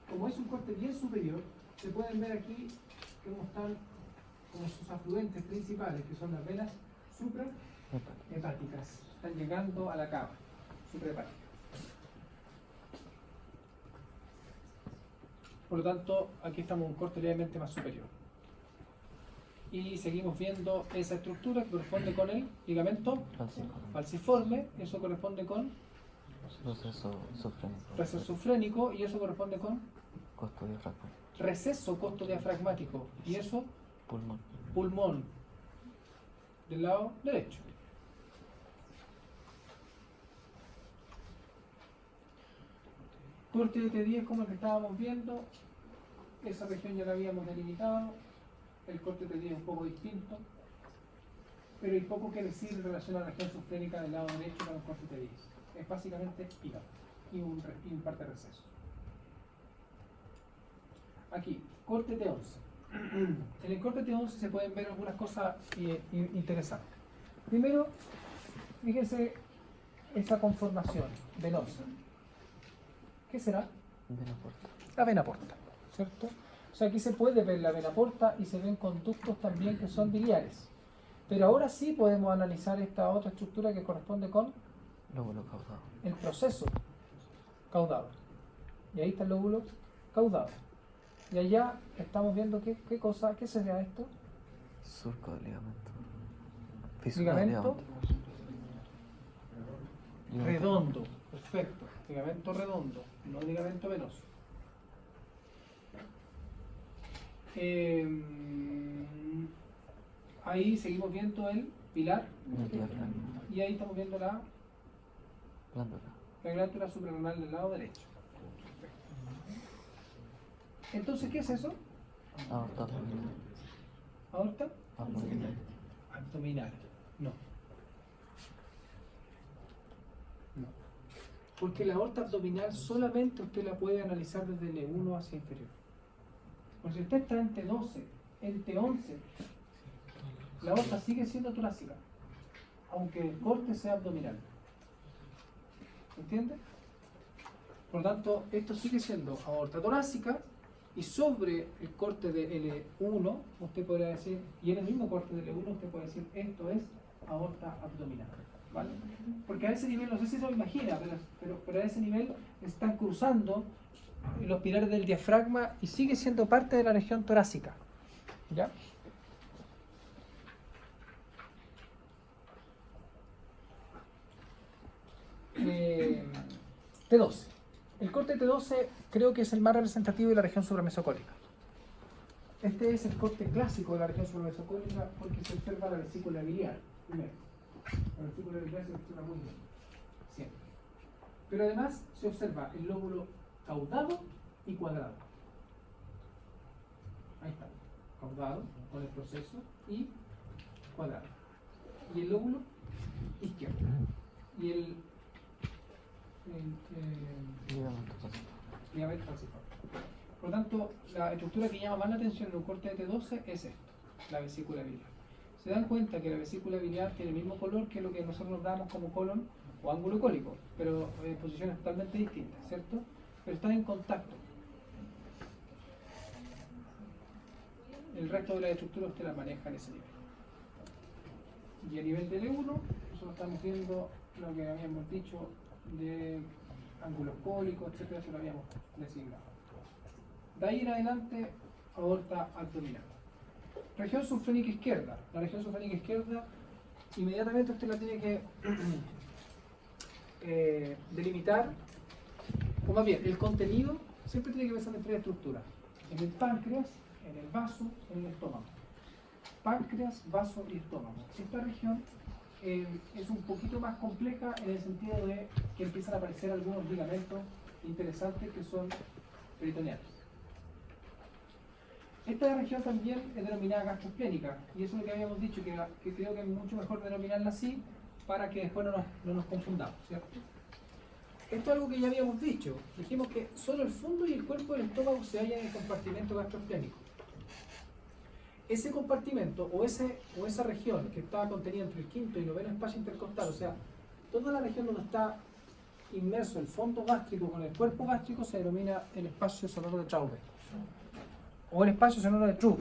como es un corte bien superior, se pueden ver aquí cómo están como sus afluentes principales, que son las venas suprahepáticas. Están llegando a la cava suprahepática. Por lo tanto, aquí estamos en un corte levemente más superior. Y seguimos viendo esa estructura que corresponde con el ligamento falciforme, eso corresponde con Receso sufrénico. receso sufrénico, y eso corresponde con Costo diafragmático. receso costo diafragmático, y eso Pulmón. pulmón del lado derecho. Corte de T10 como el que estábamos viendo, esa región ya la habíamos delimitado. El corte de T10 es un poco distinto, pero hay poco que decir en relación a la región sufrénica del lado derecho con el corte T10. Es básicamente hígado y un parte de receso. Aquí, corte T11. En el corte T11 se pueden ver algunas cosas interesantes. Primero, fíjense esa conformación venosa. ¿Qué será? Vena porta. La vena porta, ¿cierto? O sea, aquí se puede ver la vena porta y se ven conductos también que son biliares. Pero ahora sí podemos analizar esta otra estructura que corresponde con Lóbulo caudado. el proceso caudado. Y ahí está el lóbulo caudado. Y allá estamos viendo qué cosa, ¿qué sería esto? Surco de ligamento. Fisura de Ligamento ligamento. redondo, perfecto. Ligamento redondo, no ligamento venoso. Ahí seguimos viendo el pilar El diafragma. y ahí estamos viendo la Glándula. glándula suprarrenal del lado derecho. Entonces, ¿qué es eso? Aorta abdominal. ¿Aorta? Abdominal. Abdominal. No. No. Porque la aorta abdominal solamente usted la puede analizar desde el L1 hacia inferior. Porque si usted está en T12, en T11, la aorta sigue siendo torácica, aunque el corte sea abdominal. ¿Se entiende? Por lo tanto, esto sigue siendo aorta torácica, y sobre el corte de L1, usted podría decir, y en el mismo corte de L1, usted puede decir, esto es aorta abdominal. ¿Vale? Porque a ese nivel, no sé si se lo imagina, pero a ese nivel están cruzando los pilares del diafragma y sigue siendo parte de la región torácica. ¿Ya? T12. El corte T12 creo que es el más representativo de la región supramesocólica. Este es el corte clásico de la región supramesocólica porque se observa la vesícula biliar primero. La vesícula biliar se observa muy bien, siempre. Pero además se observa el lóbulo caudado y cuadrado. Ahí está, caudado con el proceso y cuadrado. Y el lóbulo izquierdo. Y el Ligamento falciforme. ligamento falciforme. Por lo tanto, la estructura que llama más la atención en un corte de T12 es esto, la vesícula biliar. Se dan cuenta que la vesícula biliar tiene el mismo color que lo que nosotros nos damos como colon o ángulo cólico, pero en posiciones totalmente distintas, ¿cierto? Pero están en contacto. El resto de las estructuras usted las maneja en ese nivel. Y a nivel del L1, nosotros estamos viendo lo que habíamos dicho de ángulos cólicos, etcétera, eso lo habíamos designado. De ahí en adelante, aorta abdominal. Región subfrénica izquierda. La región subfrénica izquierda, inmediatamente usted la tiene que delimitar, o más bien, el contenido siempre tiene que pensar en tres estructuras: en el páncreas, en el vaso, en el estómago. Páncreas, vaso y estómago. Esta región es un poquito más compleja en el sentido de que empiezan a aparecer algunos ligamentos interesantes que son peritoneales. Esta región también es denominada gastroesplénica, y eso es lo que habíamos dicho, que creo que es mucho mejor denominarla así para que después no nos confundamos, ¿cierto? Esto es algo que ya habíamos dicho. Dijimos que solo el fondo y el cuerpo del estómago se hallan en el compartimento gastroesplénico. Ese compartimento o esa región que está contenida entre el quinto y noveno espacio intercostal, o sea, toda la región donde está inmerso el fondo gástrico con el cuerpo gástrico, se denomina el espacio sonoro de Traube o el espacio sonoro de True.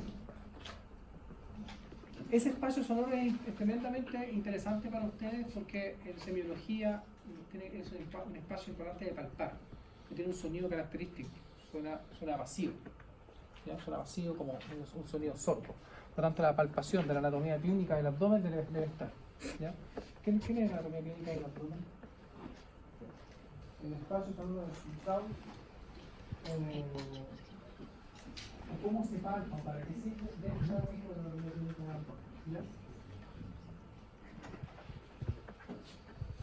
Ese espacio sonoro es tremendamente interesante para ustedes porque en semiología es un espacio importante de palpar, que tiene un sonido característico, suena vacío. ¿Ya? Suena vacío como un sonido sordo. Por lo tanto, la palpación de la anatomía clínica del abdomen debe estar. ¿Ya? ¿Qué es la anatomía clínica del abdomen? El espacio sonoro del subsal. ¿Cómo se palpa? ¿Para qué sirve? Debe estar dentro de la anatomía clínica del abdomen. ¿Ya?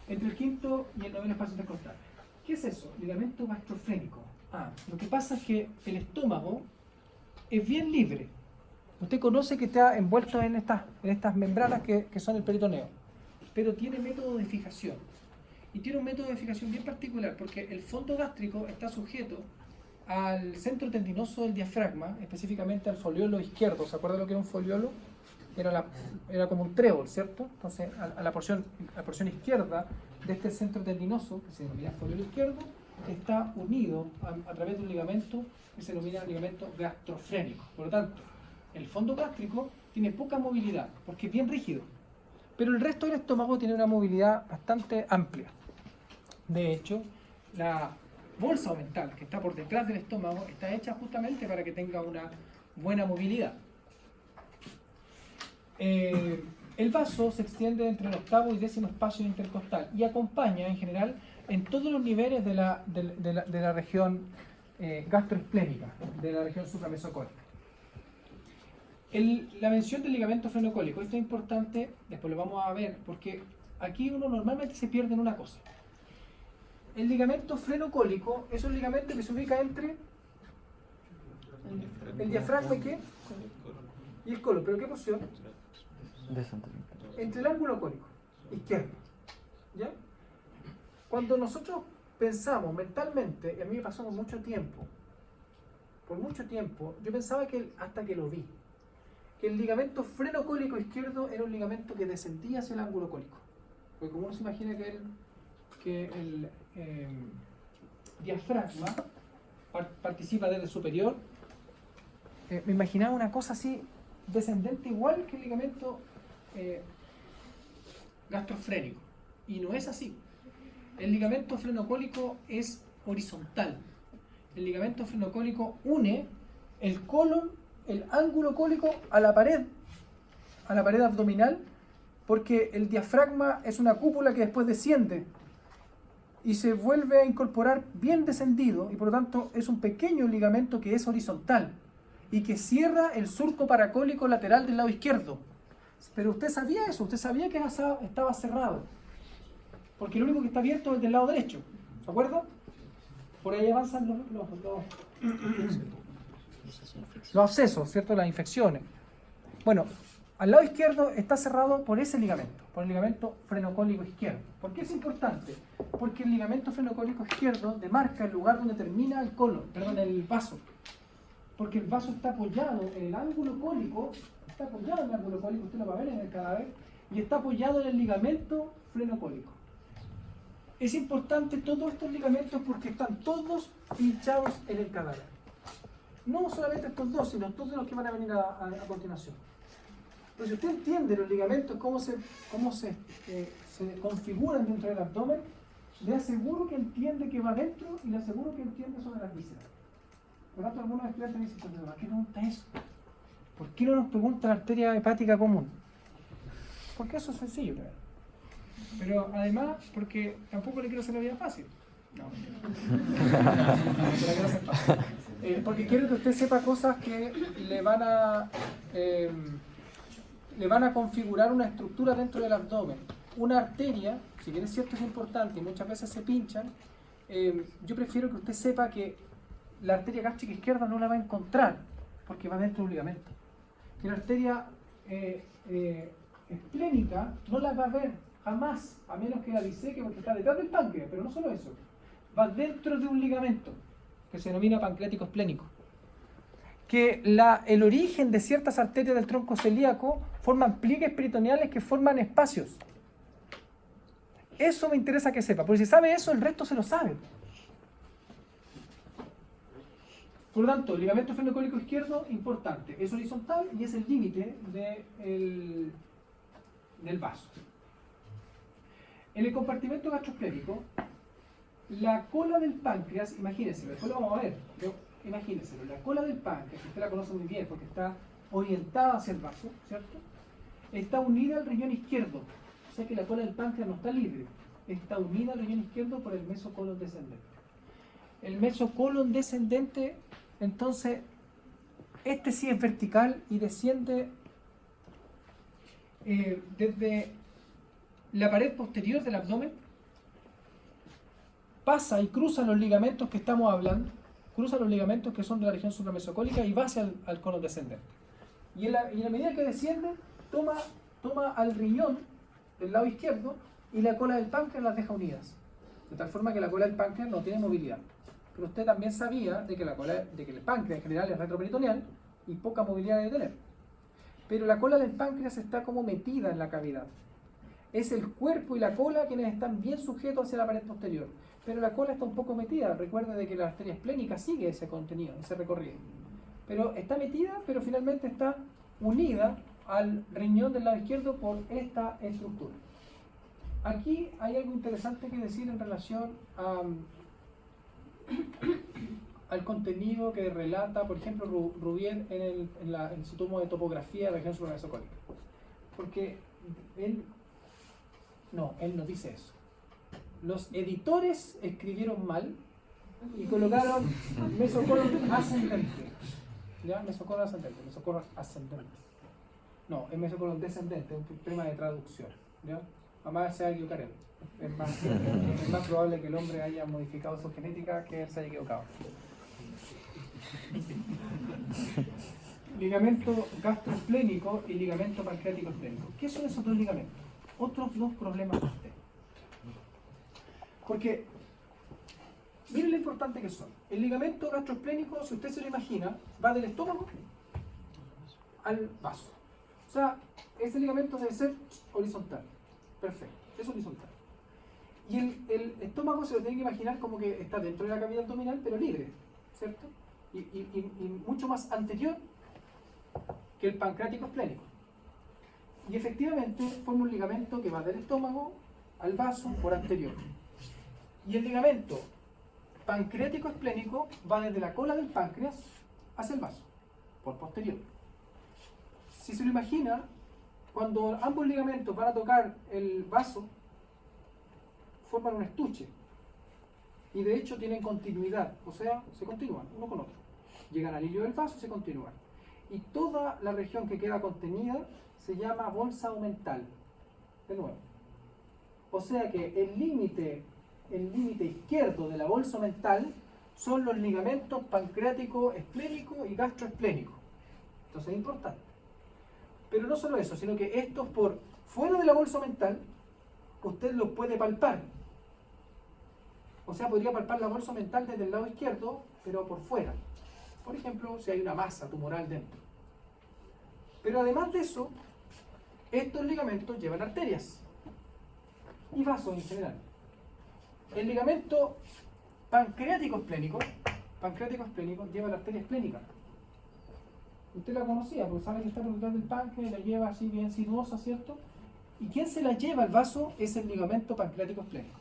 Entre el quinto y el noveno espacio intercostal. ¿Qué es eso? Ligamento gastrofrénico. Lo que pasa es que el estómago es bien libre. Usted conoce que está envuelto en estas membranas que son el peritoneo, pero tiene método de fijación. Y tiene un método de fijación bien particular, porque el fondo gástrico está sujeto al centro tendinoso del diafragma, específicamente al foliolo izquierdo. ¿Se acuerda lo que era un foliolo? Era como un trébol, ¿cierto? Entonces, a la porción izquierda de este centro tendinoso, que se denomina foliolo izquierdo, está unido a través de un ligamento que se denomina ligamento gastrofrénico. Por lo tanto, el fondo gástrico tiene poca movilidad, porque es bien rígido, pero el resto del estómago tiene una movilidad bastante amplia. De hecho, la bolsa omental que está por detrás del estómago está hecha justamente para que tenga una buena movilidad. El vaso se extiende entre el octavo y décimo espacio intercostal y acompaña en general en todos los niveles de la región gastroesplénica, de la región supramesocólica. La mención del ligamento frenocólico, esto es importante, después lo vamos a ver, porque aquí uno normalmente se pierde en una cosa. El ligamento frenocólico es un ligamento que se ubica entre el diafragma y ¿qué? Y el colon, ¿pero qué porción? Entre el ángulo cólico izquierdo. ¿Ya? Cuando nosotros pensamos mentalmente, y a mí me pasó por mucho tiempo, yo pensaba hasta que lo vi, que el ligamento frenocólico izquierdo era un ligamento que descendía hacia el ángulo cólico. Porque como uno se imagina que el diafragma participa desde el superior, me imaginaba una cosa así, descendente igual que el ligamento gastrofrénico. Y no es así. El ligamento frenocólico es horizontal. El ligamento frenocólico une el colon, el ángulo cólico a la pared abdominal, porque el diafragma es una cúpula que después desciende y se vuelve a incorporar bien descendido, y por lo tanto es un pequeño ligamento que es horizontal y que cierra el surco paracólico lateral del lado izquierdo. Pero usted sabía eso, usted sabía que estaba cerrado, porque lo único que está abierto es del lado derecho, ¿se acuerda? Por ahí avanzan los abscesos, ¿cierto? Las infecciones. Bueno, al lado izquierdo está cerrado por ese ligamento, por el ligamento frenocólico izquierdo. ¿Por qué es importante? Porque el ligamento frenocólico izquierdo demarca el lugar donde termina el colon, perdón, el vaso. Porque el vaso está apoyado en el ángulo cólico, usted lo va a ver en el cadáver, y está apoyado en el ligamento frenocólico. Es importante todos estos ligamentos porque están todos pinchados en el cadáver. No solamente estos dos, sino todos los que van a venir a continuación. Pero si usted entiende los ligamentos, cómo se configuran dentro del abdomen, le aseguro que entiende que va dentro y le aseguro que entiende sobre las vísceras. Por lo tanto, algunos estudiantes dicen, ¿por qué pregunta eso? ¿Por qué no nos pregunta la arteria hepática común? Porque eso es sencillo, ¿verdad? Pero además, porque tampoco le quiero hacer la vida fácil. No, mentira. No, se la quiero hacer fácil. Porque quiero que usted sepa cosas que le van a configurar una estructura dentro del abdomen. Una arteria, si bien es cierto es importante y muchas veces se pinchan, yo prefiero que usted sepa que la arteria gástrica izquierda no la va a encontrar porque va dentro de un ligamento. Que la arteria esplénica no la va a ver jamás, a menos que la diseque porque está detrás del páncreas, pero no solo eso, va dentro de un ligamento que se denomina pancreático esplénico. Que el origen de ciertas arterias del tronco celíaco forman pliegues peritoneales que forman espacios. Eso me interesa que sepa, porque si sabe eso, el resto se lo sabe. Por lo tanto, el ligamento frenocólico izquierdo, importante, es horizontal y es el límite del vaso. En el compartimento gastroesplénico, la cola del páncreas, imagínense, después lo vamos a ver, pero imagínenselo, la cola del páncreas, que usted la conoce muy bien porque está orientada hacia el vaso, ¿cierto? Está unida al riñón izquierdo, o sea que la cola del páncreas no está libre, está unida al riñón izquierdo por el mesocolon descendente. El mesocolon descendente, entonces, este sí es vertical y desciende desde la pared posterior del abdomen, pasa y cruza los ligamentos que estamos hablando, cruza los ligamentos que son de la región supramesocólica y va hacia el colon descendente. Y en la medida que desciende, toma al riñón del lado izquierdo y la cola del páncreas las deja unidas. De tal forma que la cola del páncreas no tiene movilidad. Pero usted también sabía de que el páncreas en general es retroperitoneal y poca movilidad debe tener. Pero la cola del páncreas está como metida en la cavidad. Es el cuerpo y la cola quienes están bien sujetos hacia la pared posterior. Pero la cola está un poco metida. Recuerde de que la arteria esplénica sigue ese contenido, ese recorrido. Pero está metida, pero finalmente está unida al riñón del lado izquierdo por esta estructura. Aquí hay algo interesante que decir en relación al contenido que relata, por ejemplo, Rubier en su tomo de topografía de la región supramesocólica. Porque él no dice eso. Los editores escribieron mal y colocaron mesocolon ascendente. ¿Ya? Mesocolon ascendente, mesocolon ascendente. No, es mesocolon descendente, es un tema de traducción. ¿Ya? Además se va a equivocar él. Es más probable que el hombre haya modificado su genética que él se haya equivocado. Ligamento gastroesplénico y ligamento pancreático esplénico. ¿Qué son esos dos ligamentos? Otros dos problemas de usted. Porque, miren lo importante que son. El ligamento gastroesplénico, si usted se lo imagina, va del estómago al vaso. O sea, ese ligamento debe ser horizontal. Perfecto, es horizontal. Y el estómago se lo tiene que imaginar como que está dentro de la cavidad abdominal, pero libre, ¿cierto? Y mucho más anterior que el pancreático esplénico. Y efectivamente forma un ligamento que va del estómago al vaso por anterior. Y el ligamento pancreático esplénico va desde la cola del páncreas hacia el vaso, por posterior. Si se lo imagina, cuando ambos ligamentos van a tocar el vaso, forman un estuche. Y de hecho tienen continuidad, o sea, se continúan uno con otro. Llegan al hillo del vaso y se continúan. Y toda la región que queda contenida se llama bolsa omental. De nuevo. O sea que el límite izquierdo de la bolsa omental son los ligamentos pancreático esplénico y gastroesplénico. Entonces es importante. Pero no solo eso, sino que estos por fuera de la bolsa mental, usted los puede palpar. O sea, podría palpar la bolsa mental desde el lado izquierdo, pero por fuera. Por ejemplo, si hay una masa tumoral dentro. Pero además de eso, estos ligamentos llevan arterias y vasos en general. El ligamento pancreático esplénico lleva la arteria esplénica. Usted la conocía, porque sabe que está por detrás del páncreas y la lleva así bien sinuosa, ¿cierto? Y quien se la lleva al vaso es el ligamento pancreático esplénico.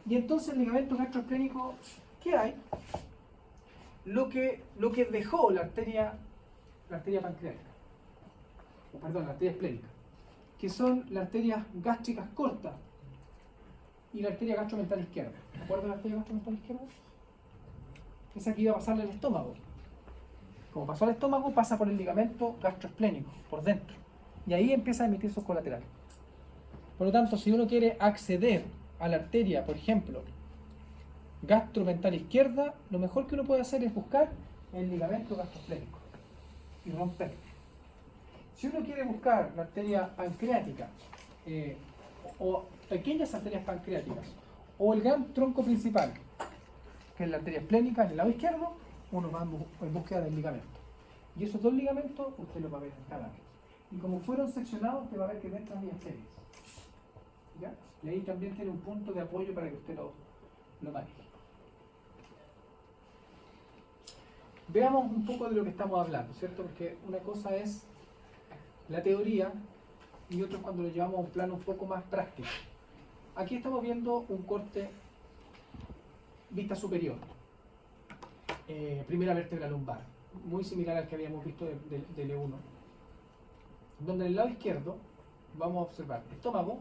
Y entonces el ligamento gastroesplénico, ¿qué hay? Lo que dejó la arteria pancreática, perdón, la arteria esplénica, que son las arterias gástricas cortas y la arteria gastromental izquierda. ¿Se acuerdan de la arteria gastromental izquierda? Esa que iba a pasarle al estómago. Como pasó al estómago, pasa por el ligamento gastroesplénico, por dentro. Y ahí empieza a emitir sus colaterales. Por lo tanto, si uno quiere acceder a la arteria, por ejemplo, gastromental izquierda, lo mejor que uno puede hacer es buscar el ligamento gastroesplénico y romperlo. Si uno quiere buscar la arteria pancreática, o pequeñas arterias pancreáticas, o el gran tronco principal, que es la arteria esplénica en el lado izquierdo, uno va en búsqueda del ligamento. Y esos dos ligamentos usted los va a ver en cada vez. Y como fueron seccionados, usted va a ver que dentro hay arterias. ¿Ya? Y ahí también tiene un punto de apoyo para que usted lo maneje. Veamos un poco de lo que estamos hablando, ¿cierto? Porque una cosa es la teoría y otra es cuando lo llevamos a un plano un poco más práctico. Aquí estamos viendo un corte vista superior, primera vértebra lumbar, muy similar al que habíamos visto del E1, donde en el lado izquierdo vamos a observar estómago,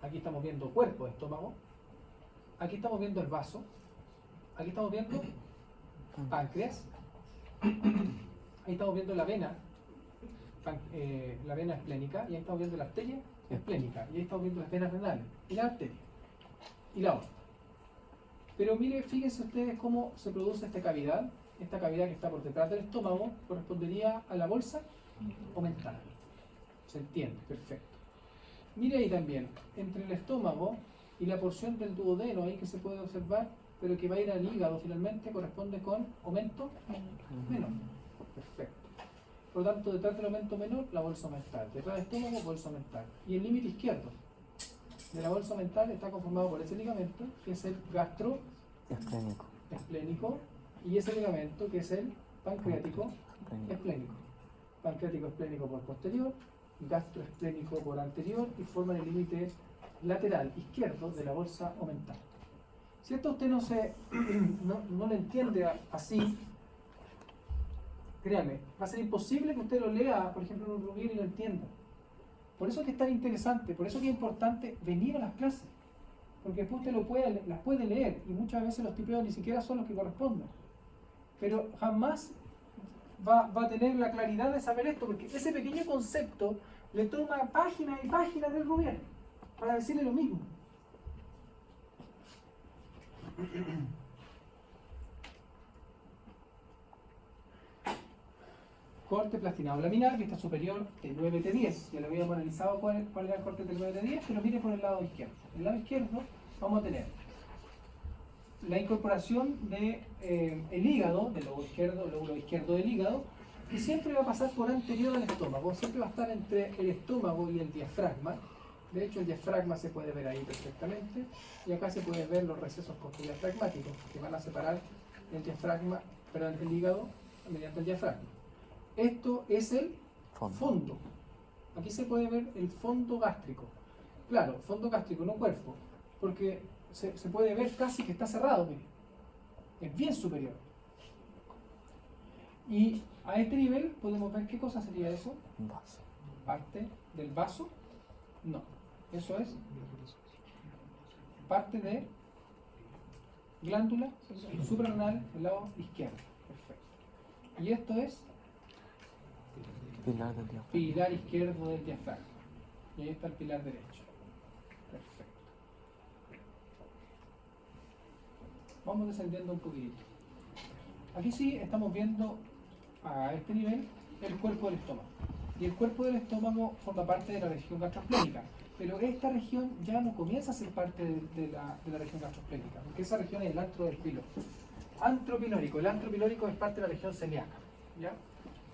aquí estamos viendo cuerpo de estómago, aquí estamos viendo el vaso, aquí estamos viendo páncreas, ahí estamos viendo la vena esplénica, y ahí estamos viendo la arteria esplénica, y ahí estamos viendo las venas renales, y la arteria, y la otra. Pero mire, fíjense ustedes cómo se produce esta cavidad que está por detrás del estómago, correspondería a la bolsa omental. ¿Se entiende? Perfecto. Mire ahí también, entre el estómago y la porción del duodeno ahí que se puede observar, pero que va a ir al hígado finalmente, corresponde con aumento menor. Perfecto. Por lo tanto, detrás del aumento menor, la bolsa mental. Detrás del estómago, bolsa mental. Y el límite izquierdo de la bolsa mental está conformado por ese ligamento, que es el gastroesplénico, y ese ligamento, que es el pancreático esplénico. Pancreático esplénico por posterior, gastroesplénico por anterior, y forman el límite lateral izquierdo de la bolsa omental. Si esto usted no lo entiende así, créame, va a ser imposible que usted lo lea, por ejemplo, en un rubir y lo entienda. Por eso es que es tan interesante, por eso es que es importante venir a las clases, porque después usted las puede leer, y muchas veces los tipeos ni siquiera son los que corresponden. Pero jamás va a tener la claridad de saber esto, porque ese pequeño concepto le toma páginas y páginas del gobierno para decirle lo mismo. Corte plastinado laminar, vista superior de 9T10. Ya lo habíamos analizado cuál era el corte del 9T10, pero mire por el lado izquierdo. En el lado izquierdo vamos a tener la incorporación del hígado, del lóbulo izquierdo del hígado, que siempre va a pasar por anterior al estómago, siempre va a estar entre el estómago y el diafragma. De hecho, el diafragma se puede ver ahí perfectamente, y acá se pueden ver los recesos postdiafragmáticos que van a separar el hígado mediante el diafragma. Esto es el fondo. Aquí se puede ver el fondo gástrico. Claro, fondo gástrico, no cuerpo, porque se puede ver casi que está cerrado, mire. Es bien superior. Y a este nivel podemos ver qué cosa sería eso. Vaso. Parte del vaso. No, eso es parte de glándula suprarrenal del lado izquierdo. Perfecto. Y esto es Pilar del diafragma. pilar izquierdo del diafragma. Y ahí está el pilar derecho. Perfecto. Vamos descendiendo un poquitito. Aquí sí estamos viendo a este nivel el cuerpo del estómago. Y el cuerpo del estómago forma parte de la región gastroesplénica. Pero esta región ya no comienza a ser parte de la región gastroesplénica, porque esa región es el antro del pilo. Antro pilórico. El antro pilórico es parte de la región celíaca. ¿Ya?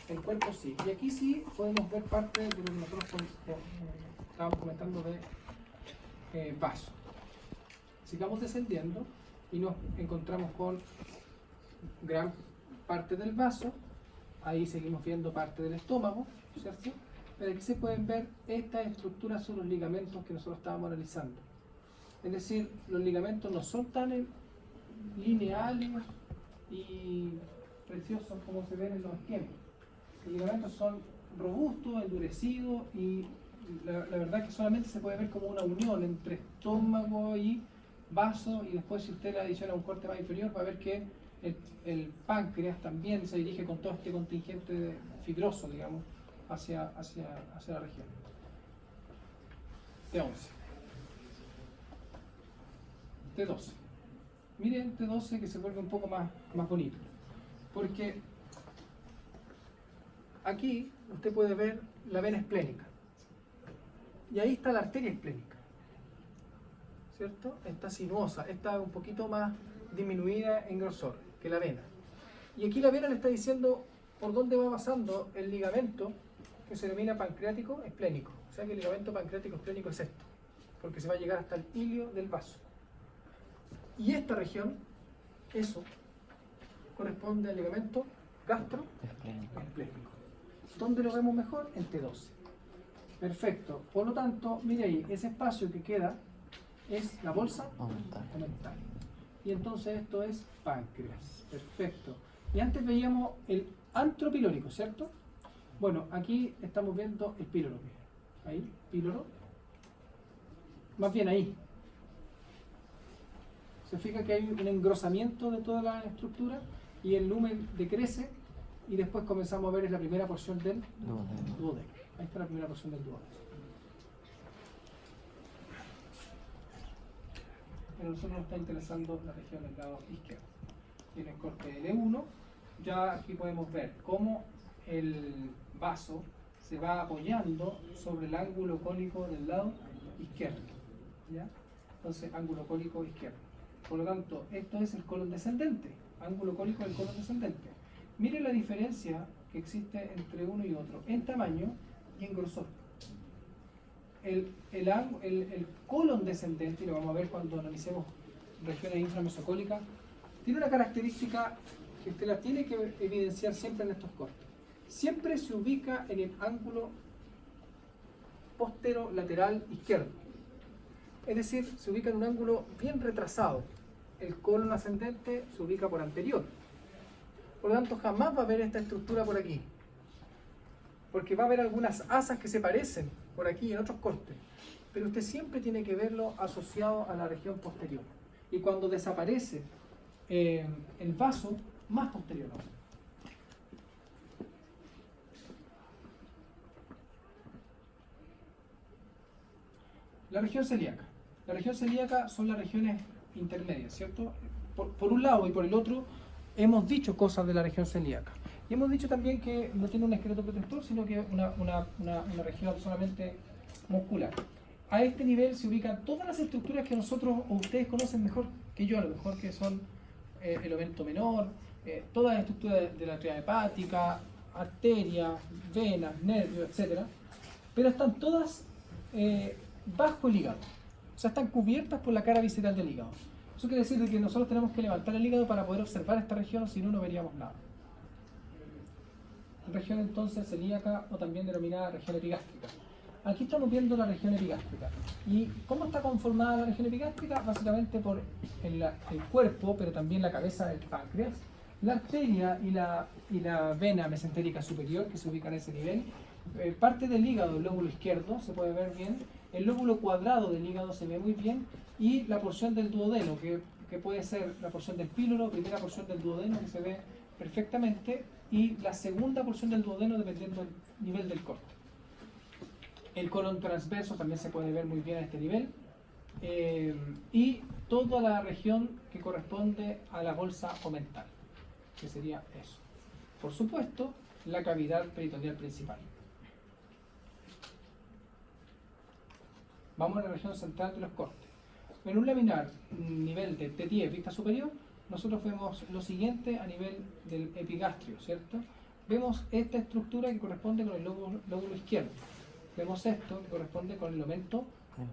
El cuerpo sí. Y aquí sí podemos ver parte de lo que nosotros estábamos comentando de vaso. Sigamos descendiendo y nos encontramos con gran parte del vaso. Ahí seguimos viendo parte del estómago, ¿cierto? Pero aquí se pueden ver estas estructuras, son los ligamentos que nosotros estábamos analizando. Es decir, los ligamentos no son tan lineales y preciosos como se ven en los esquemas. Los ligamentos son robustos, endurecidos y la verdad es que solamente se puede ver como una unión entre estómago y vaso, y después si usted le adiciona un corte más inferior va a ver que el páncreas también se dirige con todo este contingente fibroso, digamos, hacia la región. T11. T12. Miren T12 que se vuelve un poco más bonito, porque aquí usted puede ver la vena esplénica y ahí está la arteria esplénica, ¿cierto? Está sinuosa, está un poquito más disminuida en grosor que la vena. Y aquí la vena le está diciendo por dónde va pasando el ligamento que se denomina pancreático esplénico. O sea que el ligamento pancreático esplénico es esto, porque se va a llegar hasta el hilio del vaso. Y esta región, eso, corresponde al ligamento gastroesplénico. ¿Dónde lo vemos mejor? En T12. Perfecto. Por lo tanto, mire ahí, ese espacio que queda es la bolsa omental. Y entonces esto es páncreas. Perfecto. Y antes veíamos el antro pilórico, ¿cierto? Bueno, aquí estamos viendo el píloro. Ahí, píloro. Más bien ahí. Se fija que hay un engrosamiento de toda la estructura y el lumen decrece y después comenzamos a ver la primera porción del duodeno. Ahí está la primera porción del duodeno. Pero a nosotros nos está interesando la región del lado izquierdo. En el corte L1 ya aquí podemos ver cómo el vaso se va apoyando sobre el ángulo cónico del lado izquierdo. ¿Ya? Entonces, ángulo cónico izquierdo. Por lo tanto, esto es el colon descendente, ángulo cónico del colon descendente. Miren la diferencia que existe entre uno y otro en tamaño y en grosor. El colon descendente, y lo vamos a ver cuando analicemos regiones inframesocólicas, tiene una característica que usted la tiene que evidenciar siempre en estos cortes. Siempre se ubica en el ángulo posterolateral izquierdo. Es decir, se ubica en un ángulo bien retrasado. El colon ascendente se ubica por anterior. Por lo tanto, jamás va a haber esta estructura por aquí. Porque va a haber algunas asas que se parecen por aquí en otros cortes. Pero usted siempre tiene que verlo asociado a la región posterior. Y cuando desaparece el vaso, más posterior aún. La región celíaca. La región celíaca son las regiones intermedias, ¿cierto? Por un lado y por el otro, hemos dicho cosas de la región celíaca. Y hemos dicho también que no tiene un esqueleto protector, sino que una región solamente muscular. A este nivel se ubican todas las estructuras que nosotros o ustedes conocen mejor que yo, a lo mejor, que son el ovento menor, todas las estructuras de la tríada hepática, arterias, venas, nervios, etc. Pero están todas bajo el hígado. O sea, están cubiertas por la cara visceral del hígado. Eso quiere decir que nosotros tenemos que levantar el hígado para poder observar esta región, si no, no veríamos nada. Región entonces celíaca o también denominada región epigástrica. Aquí estamos viendo la región epigástrica. ¿Y cómo está conformada la región epigástrica? Básicamente por el cuerpo, pero también la cabeza del páncreas, la arteria y la vena mesentérica superior, que se ubica en ese nivel, parte del hígado, el lóbulo izquierdo, se puede ver bien, el lóbulo cuadrado del hígado se ve muy bien, y la porción del duodeno, que puede ser la porción del píloro, primera porción del duodeno, que se ve perfectamente, y la segunda porción del duodeno dependiendo del nivel del corte. El colon transverso también se puede ver muy bien a este nivel, y toda la región que corresponde a la bolsa omental, que sería eso. Por supuesto, la cavidad peritoneal principal. Vamos a la región central de los cortes. En un laminar nivel de T10 vista superior, nosotros vemos lo siguiente a nivel del epigastrio, ¿cierto? Vemos esta estructura que corresponde con el lóbulo izquierdo. Vemos esto que corresponde con el lomento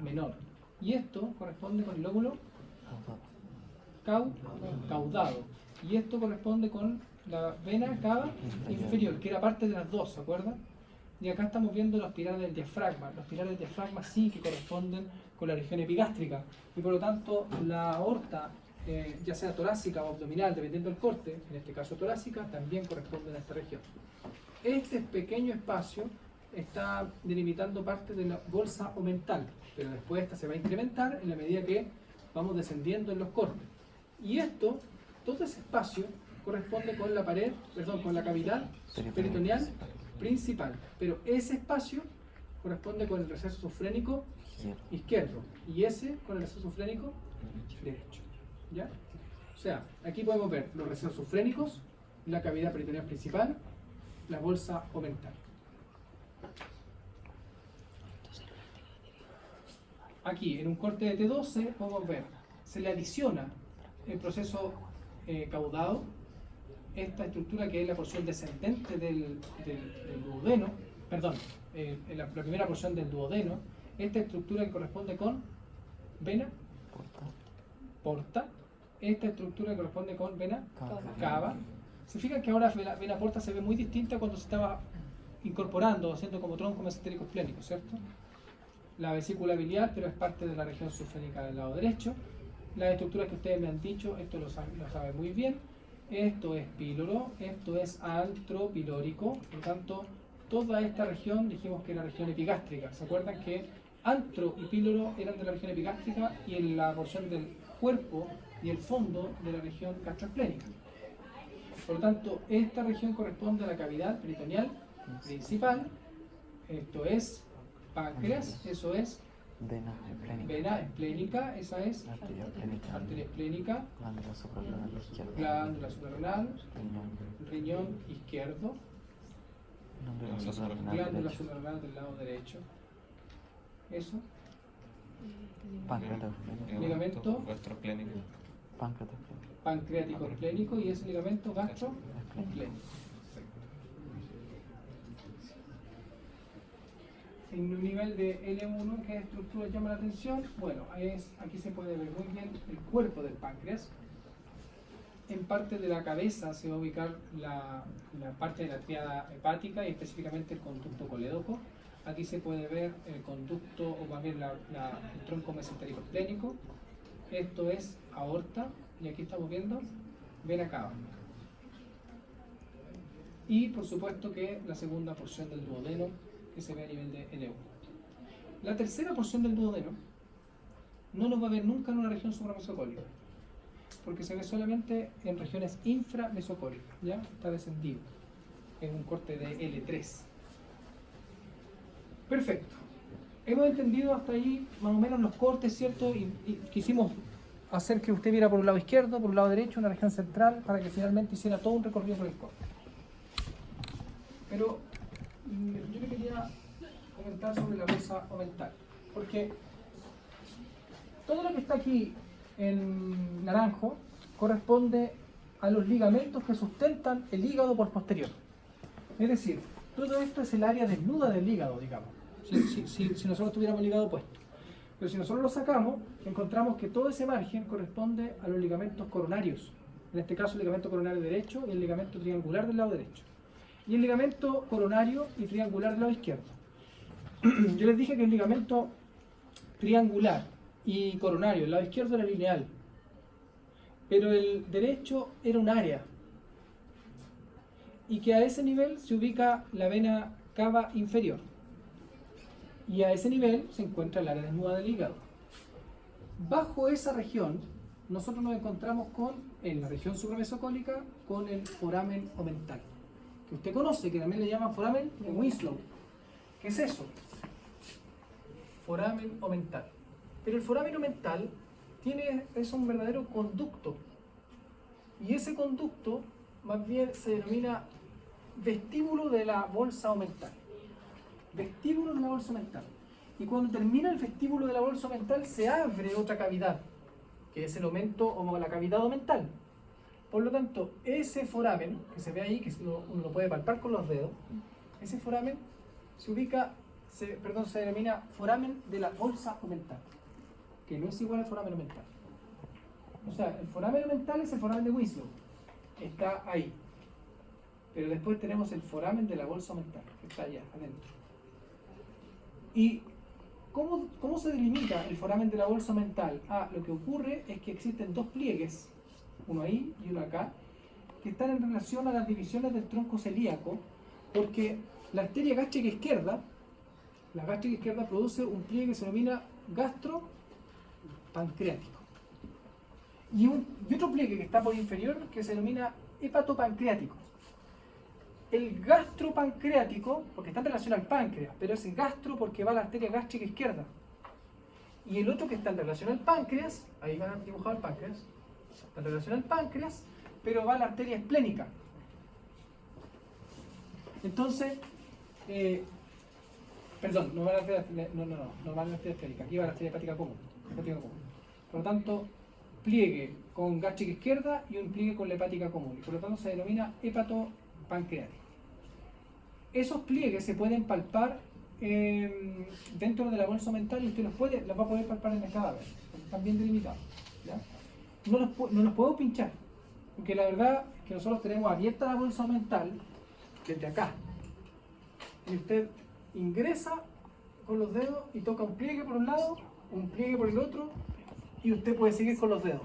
menor. Y esto corresponde con el lóbulo caudado. Y esto corresponde con la vena cava inferior, que era parte de las dos, ¿se acuerdan? Y acá estamos viendo los pilares del diafragma. Los pilares del diafragma sí que corresponden con la región epigástrica. Y por lo tanto, la aorta, ya sea torácica o abdominal, dependiendo del corte, en este caso torácica, también corresponde a esta región. Este pequeño espacio está delimitando parte de la bolsa omental, pero después esta se va a incrementar en la medida que vamos descendiendo en los cortes. Y esto, todo ese espacio, corresponde con la pared, perdón, con la cavidad peritoneal principal. Pero ese espacio corresponde con el receso sufrénico izquierdo y ese con el receso sufrénico derecho. ¿Ya? O sea, aquí podemos ver los recesos sufrénicos, la cavidad peritoneal principal, la bolsa omental. Aquí, en un corte de T12, podemos ver, se le adiciona el proceso caudado, esta estructura que es la porción descendente del duodeno, perdón, la primera porción del duodeno, esta estructura que corresponde con vena porta, esta estructura que corresponde con vena cava. Se fijan que ahora la vena porta se ve muy distinta cuando se estaba incorporando, haciendo como tronco mesentérico esplénico, ¿cierto? La vesícula biliar, pero es parte de la región sufrénica del lado derecho. Las estructuras que ustedes me han dicho, esto lo sabe muy bien. Esto es píloro, esto es antropilórico, por lo tanto, toda esta región dijimos que era región epigástrica. ¿Se acuerdan que antro y píloro eran de la región epigástrica y en la porción del cuerpo y el fondo de la región gastroesplénica? Por lo tanto, esta región corresponde a la cavidad peritoneal principal, esto es páncreas, eso es vena esplénica, esa es arteria esplénica, glándula suprarrenal, riñón izquierdo, glándula suprarrenal del lado derecho, eso, ligamento pancreático esplénico y ese ligamento gastroesplénico. En un nivel de L1, ¿qué estructura llama la atención? Bueno, aquí se puede ver muy bien el cuerpo del páncreas. En parte de la cabeza se va a ubicar la parte de la tríada hepática y específicamente el conducto colédoco. Aquí se puede ver el conducto, o más bien el tronco mesentérico esplénico. Esto es aorta y aquí estamos viendo vena cava. Y por supuesto que la segunda porción del duodeno, que se ve a nivel de L1. La tercera porción del duodeno no nos va a ver nunca en una región supramesocólica, porque se ve solamente en regiones inframesocólicas, ¿ya? Está descendido en un corte de L3. Perfecto. Hemos entendido hasta ahí más o menos los cortes, ¿cierto? Y quisimos hacer que usted viera por un lado izquierdo, por un lado derecho, una región central, para que finalmente hiciera todo un recorrido por el corte. Pero yo le quería comentar sobre la bolsa omental, porque todo lo que está aquí en naranjo corresponde a los ligamentos que sustentan el hígado por posterior. Es decir, todo esto es el área desnuda del hígado, digamos, si nosotros tuviéramos el hígado puesto. Pero si nosotros lo sacamos, encontramos que todo ese margen corresponde a los ligamentos coronarios, en este caso el ligamento coronario derecho y el ligamento triangular del lado derecho, y el ligamento coronario y triangular del lado izquierdo. Yo les dije que el ligamento triangular y coronario del lado izquierdo era lineal, pero el derecho era un área, y que a ese nivel se ubica la vena cava inferior, y a ese nivel se encuentra el área desnuda del hígado. Bajo esa región nosotros nos encontramos en la región supramesocólica, con el foramen omental, que usted conoce, que también le llaman foramen de Winslow. ¿Qué es eso? Foramen omental. Pero el foramen omental es un verdadero conducto, y ese conducto más bien se denomina vestíbulo de la bolsa omental. Vestíbulo de la bolsa omental. Y cuando termina el vestíbulo de la bolsa omental se abre otra cavidad, que es el omento o la cavidad omental. Por lo tanto, ese foramen que se ve ahí, que uno lo puede palpar con los dedos, ese foramen se denomina foramen de la bolsa omental, que no es igual al foramen omental. O sea, el foramen omental es el foramen de Winslow, está ahí. Pero después tenemos el foramen de la bolsa omental, que está allá adentro. ¿Y cómo se delimita el foramen de la bolsa omental? Lo que ocurre es que existen dos pliegues, uno ahí y uno acá, que están en relación a las divisiones del tronco celíaco, porque la arteria gástrica izquierda, produce un pliegue que se denomina gastropancreático. Y otro pliegue que está por inferior que se denomina hepatopancreático. El gastropancreático, porque está en relación al páncreas, pero es gastro porque va a la arteria gástrica izquierda. Y el otro que está en relación al páncreas, ahí van a dibujar el páncreas, está en relación al páncreas, pero va a la arteria esplénica. Entonces, no va a la arteria, no va a la arteria esplénica, aquí va a la arteria hepática común. Por lo tanto, pliegue con gástrica izquierda y un pliegue con la hepática común. Y por lo tanto se denomina hepatopancreático. Esos pliegues se pueden palpar dentro de la bolsa omental y usted los va a poder palpar en el cadáver, están bien delimitados, ¿ya? No los puedo pinchar, porque la verdad es que nosotros tenemos abierta la bolsa omental desde acá. Y usted ingresa con los dedos y toca un pliegue por un lado, un pliegue por el otro, y usted puede seguir con los dedos.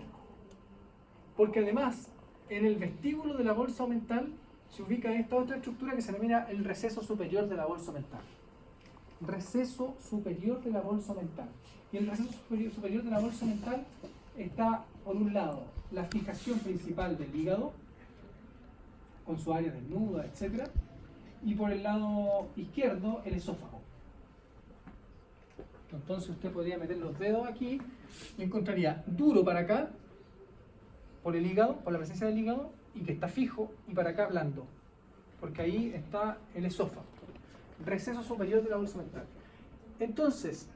Porque además, en el vestíbulo de la bolsa omental se ubica esta otra estructura que se denomina el receso superior de la bolsa omental. Receso superior de la bolsa omental. Y el receso superior de la bolsa omental está, por un lado, la fijación principal del hígado, con su área desnuda, etc. Y por el lado izquierdo, el esófago. Entonces usted podría meter los dedos aquí y encontraría duro para acá, por el hígado, por la presencia del hígado, y que está fijo, y para acá blando, porque ahí está el esófago. Receso superior de la bolsa omental. Entonces,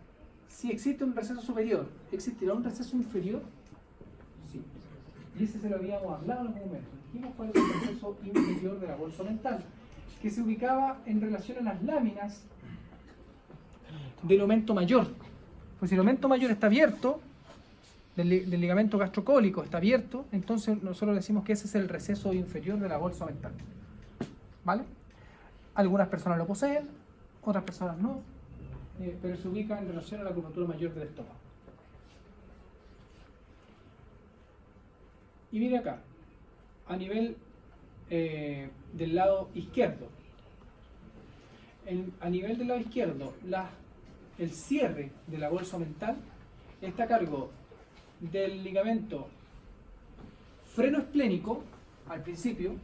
si existe un receso superior, ¿existirá un receso inferior? Sí. Y ese se lo habíamos hablado en algún momento. Dijimos cuál es el receso inferior de la bolsa omental, que se ubicaba en relación a las láminas del omento mayor. Pues si el omento mayor está abierto, del ligamento gastrocólico está abierto, entonces nosotros decimos que ese es el receso inferior de la bolsa omental. ¿Vale? Algunas personas lo poseen, otras personas no, pero se ubica en relación a la curvatura mayor del estómago. Y mire acá, a nivel del lado izquierdo. A nivel del lado izquierdo, el cierre de la bolsa omental está a cargo del ligamento frenoesplénico al principio,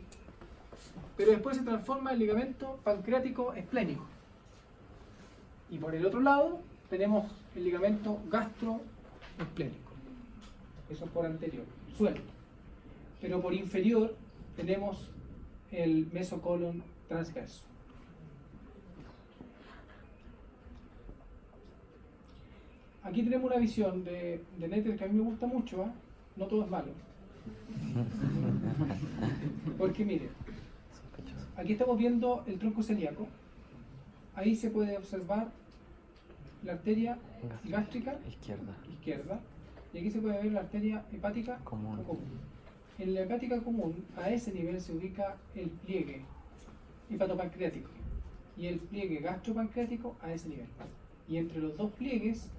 pero después se transforma en ligamento pancreático esplénico. Y por el otro lado tenemos el ligamento gastroesplénico. Eso por anterior, suelto. Pero por inferior tenemos el mesocolon transverso. Aquí tenemos una visión de Nether que a mí me gusta mucho, ¿eh? No todo es malo. Porque mire, aquí estamos viendo el tronco celíaco. Ahí se puede observar la arteria gástrica izquierda. Y aquí se puede ver la arteria hepática común. En la hepática común, a ese nivel se ubica el pliegue hepatopancreático y el pliegue gastropancreático a ese nivel. Y entre los dos pliegues,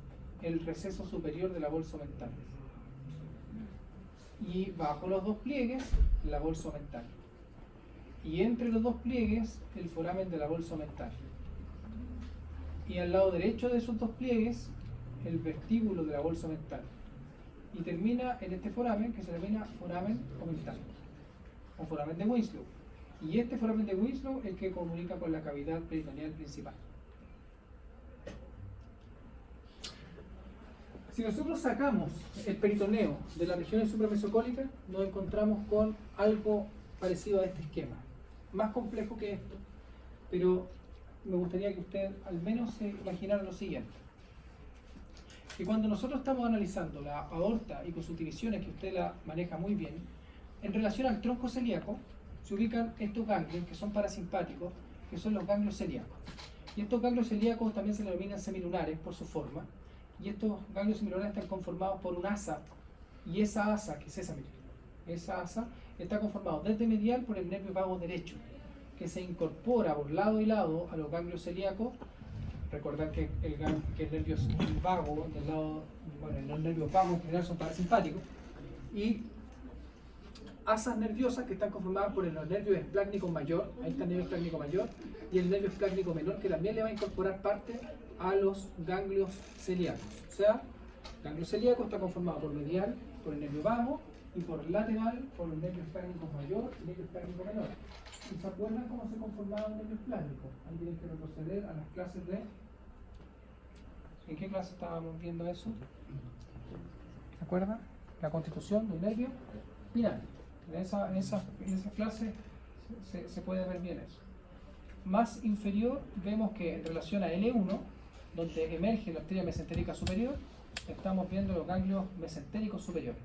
el receso superior de la bolsa omental. Y bajo los dos pliegues, la bolsa omental. Y entre los dos pliegues, el foramen de la bolsa omental. Y al lado derecho de esos dos pliegues, el vestíbulo de la bolsa omental. Y termina en este foramen que se denomina foramen omental, o foramen de Winslow. Y este foramen de Winslow es el que comunica con la cavidad peritoneal principal. Si nosotros sacamos el peritoneo de las regiones supramesocólicas, nos encontramos con algo parecido a este esquema. más complejo que esto, pero me gustaría que usted al menos se imaginara lo siguiente. Que cuando nosotros estamos analizando la aorta y con sus divisiones, que usted la maneja muy bien, en relación al tronco celíaco, se ubican estos ganglios que son parasimpáticos, que son los ganglios celíacos. Y estos ganglios celíacos también se denominan semilunares por su forma, y estos ganglios semilunares están conformados por un asa, y esa asa, que es esa, mire, esa asa está conformado desde medial por el nervio vago derecho, que se incorpora por lado y lado a los ganglios celíacos. Recordar que el nervio vago del lado, bueno, los nervios vagos en general son parasimpáticos, y asas nerviosas que están conformadas por el nervio esplácnico mayor, ahí está el nervio esplácnico mayor, y el nervio esplácnico menor, que también le va a incorporar parte a los ganglios celíacos. O sea, el ganglio celíaco está conformado por medial, por el nervio vago, y por lateral, por el nervio esplácnico mayor y el nervio esplácnico menor. ¿Y se acuerdan cómo se conformaba el nervio esplácnico? Ahí tienen que retroceder a las clases de... ¿En qué clase estábamos viendo eso? ¿Se acuerdan? La constitución del nervio espinal. En esa clase se puede ver bien eso. Más inferior vemos que en relación a L1, donde emerge la arteria mesentérica superior, estamos viendo los ganglios mesentéricos superiores.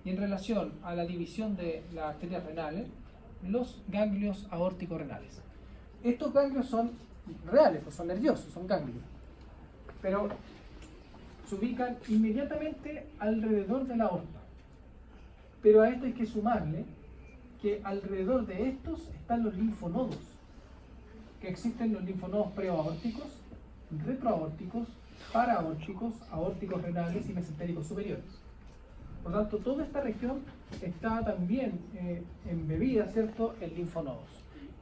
Y en relación a la división de las arterias renales, los ganglios aórticos renales. Estos ganglios son reales, pues son nerviosos, son ganglios, pero se ubican inmediatamente alrededor de la aorta. Pero a esto hay que sumarle que alrededor de estos están los linfonodos, que existen los linfonodos preaórticos, retroaórticos, paraaórticos, aórticos renales y mesentéricos superiores. Por lo tanto, toda esta región está también embebida, ¿cierto?, en linfonodos.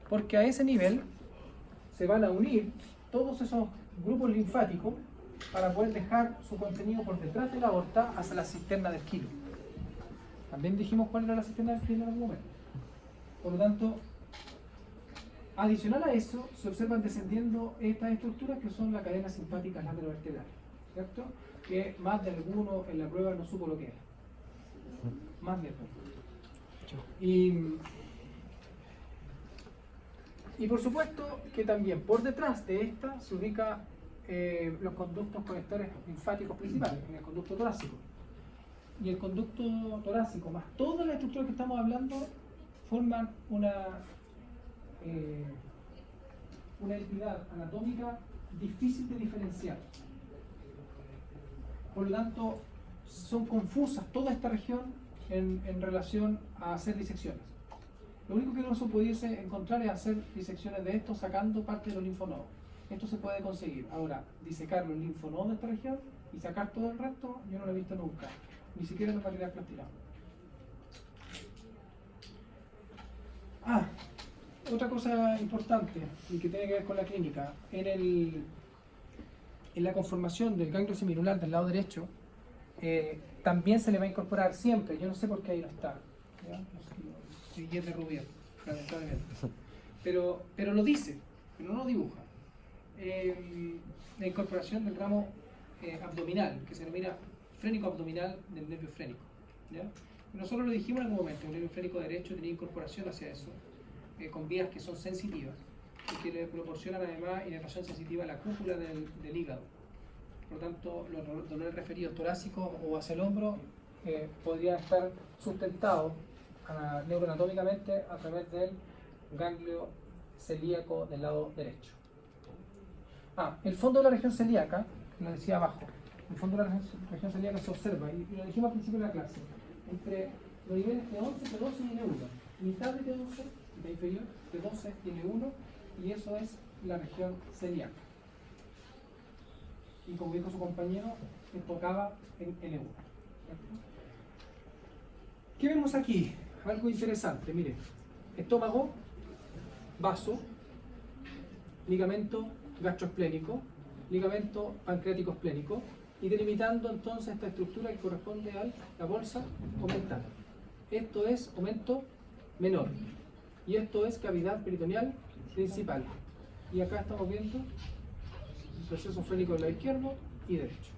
Porque a ese nivel se van a unir todos esos grupos linfáticos para poder dejar su contenido por detrás de la aorta hacia la cisterna del quilo. También dijimos cuál era la cisterna del quilo en algún momento. Por lo tanto, adicional a eso, se observan descendiendo estas estructuras que son la cadena simpática laterovertebral, ¿cierto? Que más de alguno en la prueba no supo lo que era. Más de alguno. Y por supuesto que también por detrás de esta se ubica los conductos conectores linfáticos principales, en el conducto torácico. Y el conducto torácico más toda la estructura que estamos hablando forman una entidad anatómica difícil de diferenciar. Por lo tanto, son confusas toda esta región en relación a hacer disecciones. Lo único que no se pudiese encontrar es hacer disecciones de esto sacando parte de los linfonodos. Esto se puede conseguir. Ahora, disecar los linfonodos de esta región y sacar todo el resto, yo no lo he visto nunca, ni siquiera en los materiales plasticados. Otra cosa importante y que tiene que ver con la clínica, en la conformación del ganglio semilunar del lado derecho, también se le va a incorporar siempre, yo no sé por qué ahí no está, ¿ya? No sé, si es de Rubier, lamentablemente, pero lo dice, pero no lo dibuja. La incorporación del ramo abdominal, que se denomina frénico abdominal del nervio frénico, ¿ya? Nosotros lo dijimos en algún momento, el nervio frénico derecho tiene incorporación hacia eso, con vías que son sensitivas y que le proporcionan además inervación sensitiva a la cúpula del hígado. Por lo tanto, los dolores referidos torácicos o hacia el hombro podrían estar sustentados neuroanatómicamente a través del ganglio celíaco del lado derecho. El fondo de la región celíaca, lo decía abajo, el fondo de la región celíaca se observa, y lo dijimos al principio de la clase, entre los niveles T11, T12 y L1, mitad de T11, mitad inferior, T12 y L1, y eso es la región celíaca. Y como dijo su compañero, esto acaba en L1. ¿Qué vemos aquí? Algo interesante, mire, estómago, vaso, ligamento gastroesplénico, ligamento pancreático esplénico, y delimitando entonces esta estructura que corresponde a la bolsa omental. Esto es omento menor y esto es cavidad peritoneal principal. Y acá estamos viendo el proceso frénico del lado izquierdo y derecho.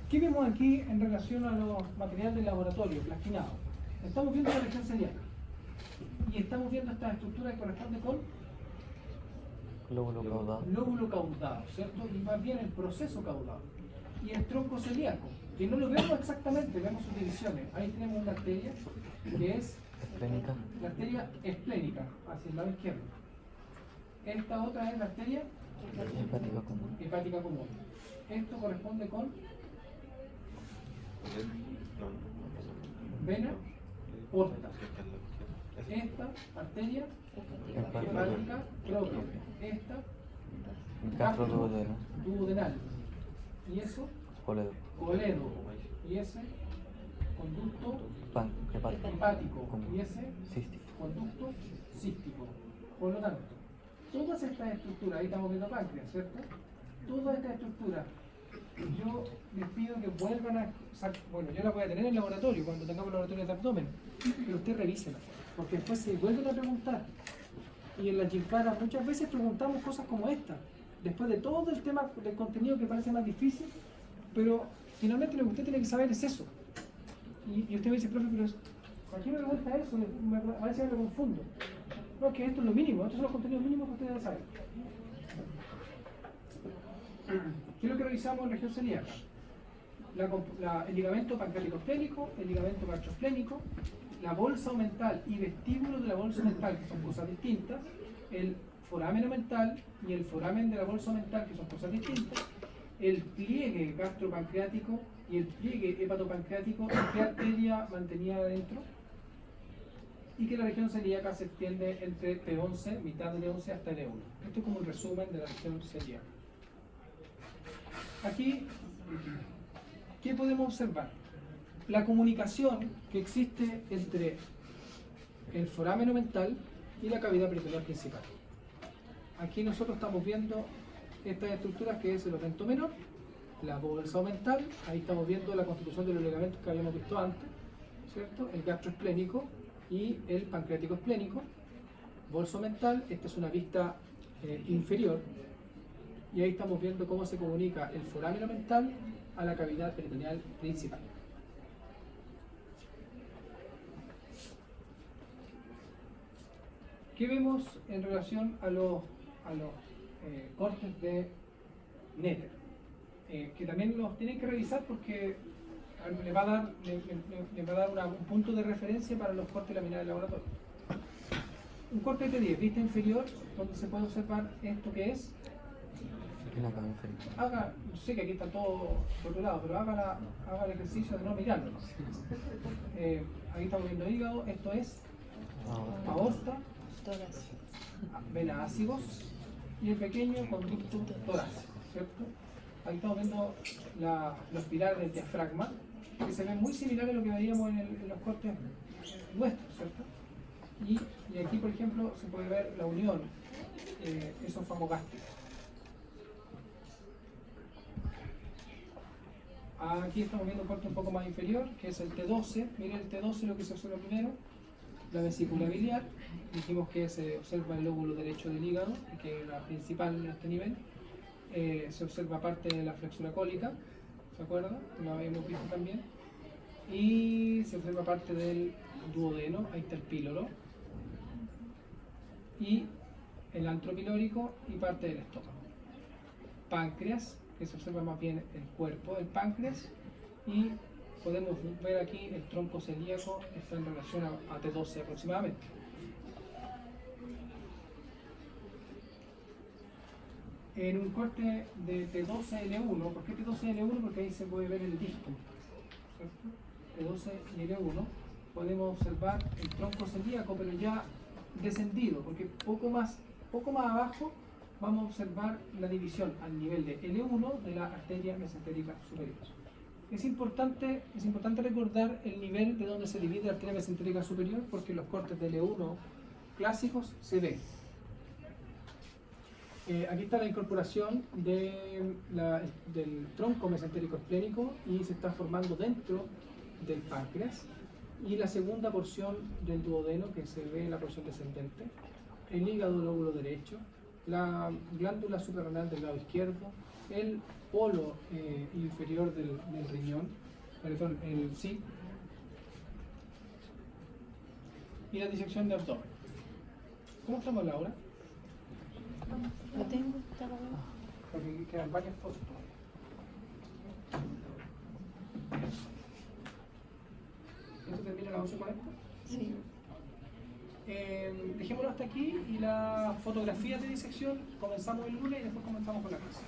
¿Qué vemos aquí en relación a los materiales de laboratorio plastinados? estamos viendo la región celíaca y estamos viendo esta estructura que corresponde con Lóbulo caudado. lóbulo caudado, ¿cierto? Y más bien el proceso caudado. Y el tronco celíaco, que no lo vemos exactamente, vemos sus divisiones. Ahí tenemos una arteria que es Esplénica. la arteria esplénica, hacia el lado izquierdo. Esta otra es la arteria Hepática común. hepática común. Esto corresponde con vena porta. Esta arteria hepática propia. Esta Gastroduodeno. duodenal. Y eso Coledo. coledo. Y ese conducto Hepático. hepático. Común. Y ese Cístico. conducto cístico. Por lo tanto, todas estas estructuras, ahí estamos viendo páncreas, ¿cierto? Todas estas estructuras, yo les pido que vuelvan a... Bueno, yo las voy a tener en el laboratorio, cuando tengamos laboratorios de abdomen, pero ustedes revísenlas, porque después se vuelven a preguntar. Y en la Gincana muchas veces preguntamos cosas como esta, después de todo el tema del contenido que parece más difícil, pero finalmente lo que usted tiene que saber es eso. Y usted me dice, profe, pero ¿a qué me pregunta eso? A veces me confundo. No, que esto es lo mínimo, estos son los contenidos mínimos que ustedes deben saber. ¿Qué es lo que revisamos en región celíaca? El ligamento pancreático esplénico, el ligamento gastroesplénico, la bolsa omental y vestíbulo de la bolsa omental, que son cosas distintas, el foramen omental y el foramen de la bolsa omental, que son cosas distintas, el pliegue gastropancreático y el pliegue hepatopancreático, qué arteria mantenía adentro, y que la región celíaca se extiende entre T11, mitad de T11 hasta L1. Esto es como un resumen de la región celíaca. Aquí, ¿qué podemos observar? La comunicación que existe entre el foramen omental y la cavidad peritoneal principal. Aquí nosotros estamos viendo estas estructuras que es el omentto menor, la bolsa omental, ahí estamos viendo la constitución de los ligamentos que habíamos visto antes, ¿cierto? El gastroesplénico y el pancreático esplénico, bolsa omental, esta es una vista inferior, y ahí estamos viendo cómo se comunica el foramen omental a la cavidad peritoneal principal. ¿Qué vemos en relación a los cortes de Netter? Que también los tienen que revisar porque le va a dar un punto de referencia para los cortes laminares del laboratorio. Un corte de T10, vista inferior, donde se puede observar esto que es. Haga, yo sé que aquí está todo rotulado, pero haga el ejercicio de no mirarlo. Aquí estamos viendo hígado, esto es aorta, vena ácidos y el pequeño conducto torácico, ¿cierto? Ahí estamos viendo los pilares del diafragma, que se ven muy similares a lo que veíamos en los cortes nuestros, ¿cierto? Y aquí, por ejemplo, se puede ver la unión esofagogástrica. Aquí estamos viendo un corte un poco más inferior, que es el T12. Miren el T12, lo que se observa primero, la vesícula biliar. Dijimos que se observa el lóbulo derecho del hígado, que es la principal en este nivel. Se observa parte de la flexura cólica, ¿se acuerdan? Lo habíamos visto también. Y se observa parte del duodeno, ahí está el píloro. Y el antropilórico y parte del estómago. Páncreas, que se observa más bien el cuerpo del páncreas, y podemos ver aquí el tronco celíaco que está en relación a T12 aproximadamente. En un corte de T12L1, ¿por qué T12L1? Porque ahí se puede ver el disco, ¿cierto? T12 y L1, podemos observar el tronco celíaco, pero ya descendido, porque poco más abajo vamos a observar la división al nivel de L1 de la arteria mesentérica superior. Es importante recordar el nivel de donde se divide la arteria mesentérica superior, porque en los cortes de L1 clásicos se ve. Aquí está la incorporación del tronco mesentérico esplénico y se está formando dentro del páncreas, y la segunda porción del duodeno, que se ve en la porción descendente, el hígado lóbulo derecho, la glándula suprarrenal del lado izquierdo, el polo inferior del riñón, perdón, y la disección de abdomen. ¿Cómo estamos, Laura? Lo tengo, está acabado. Porque quedan varias fotos. ¿Esto termina a las 11:40? Sí. Dejémoslo hasta aquí y la fotografía de disección comenzamos el lunes y después comenzamos con la clase.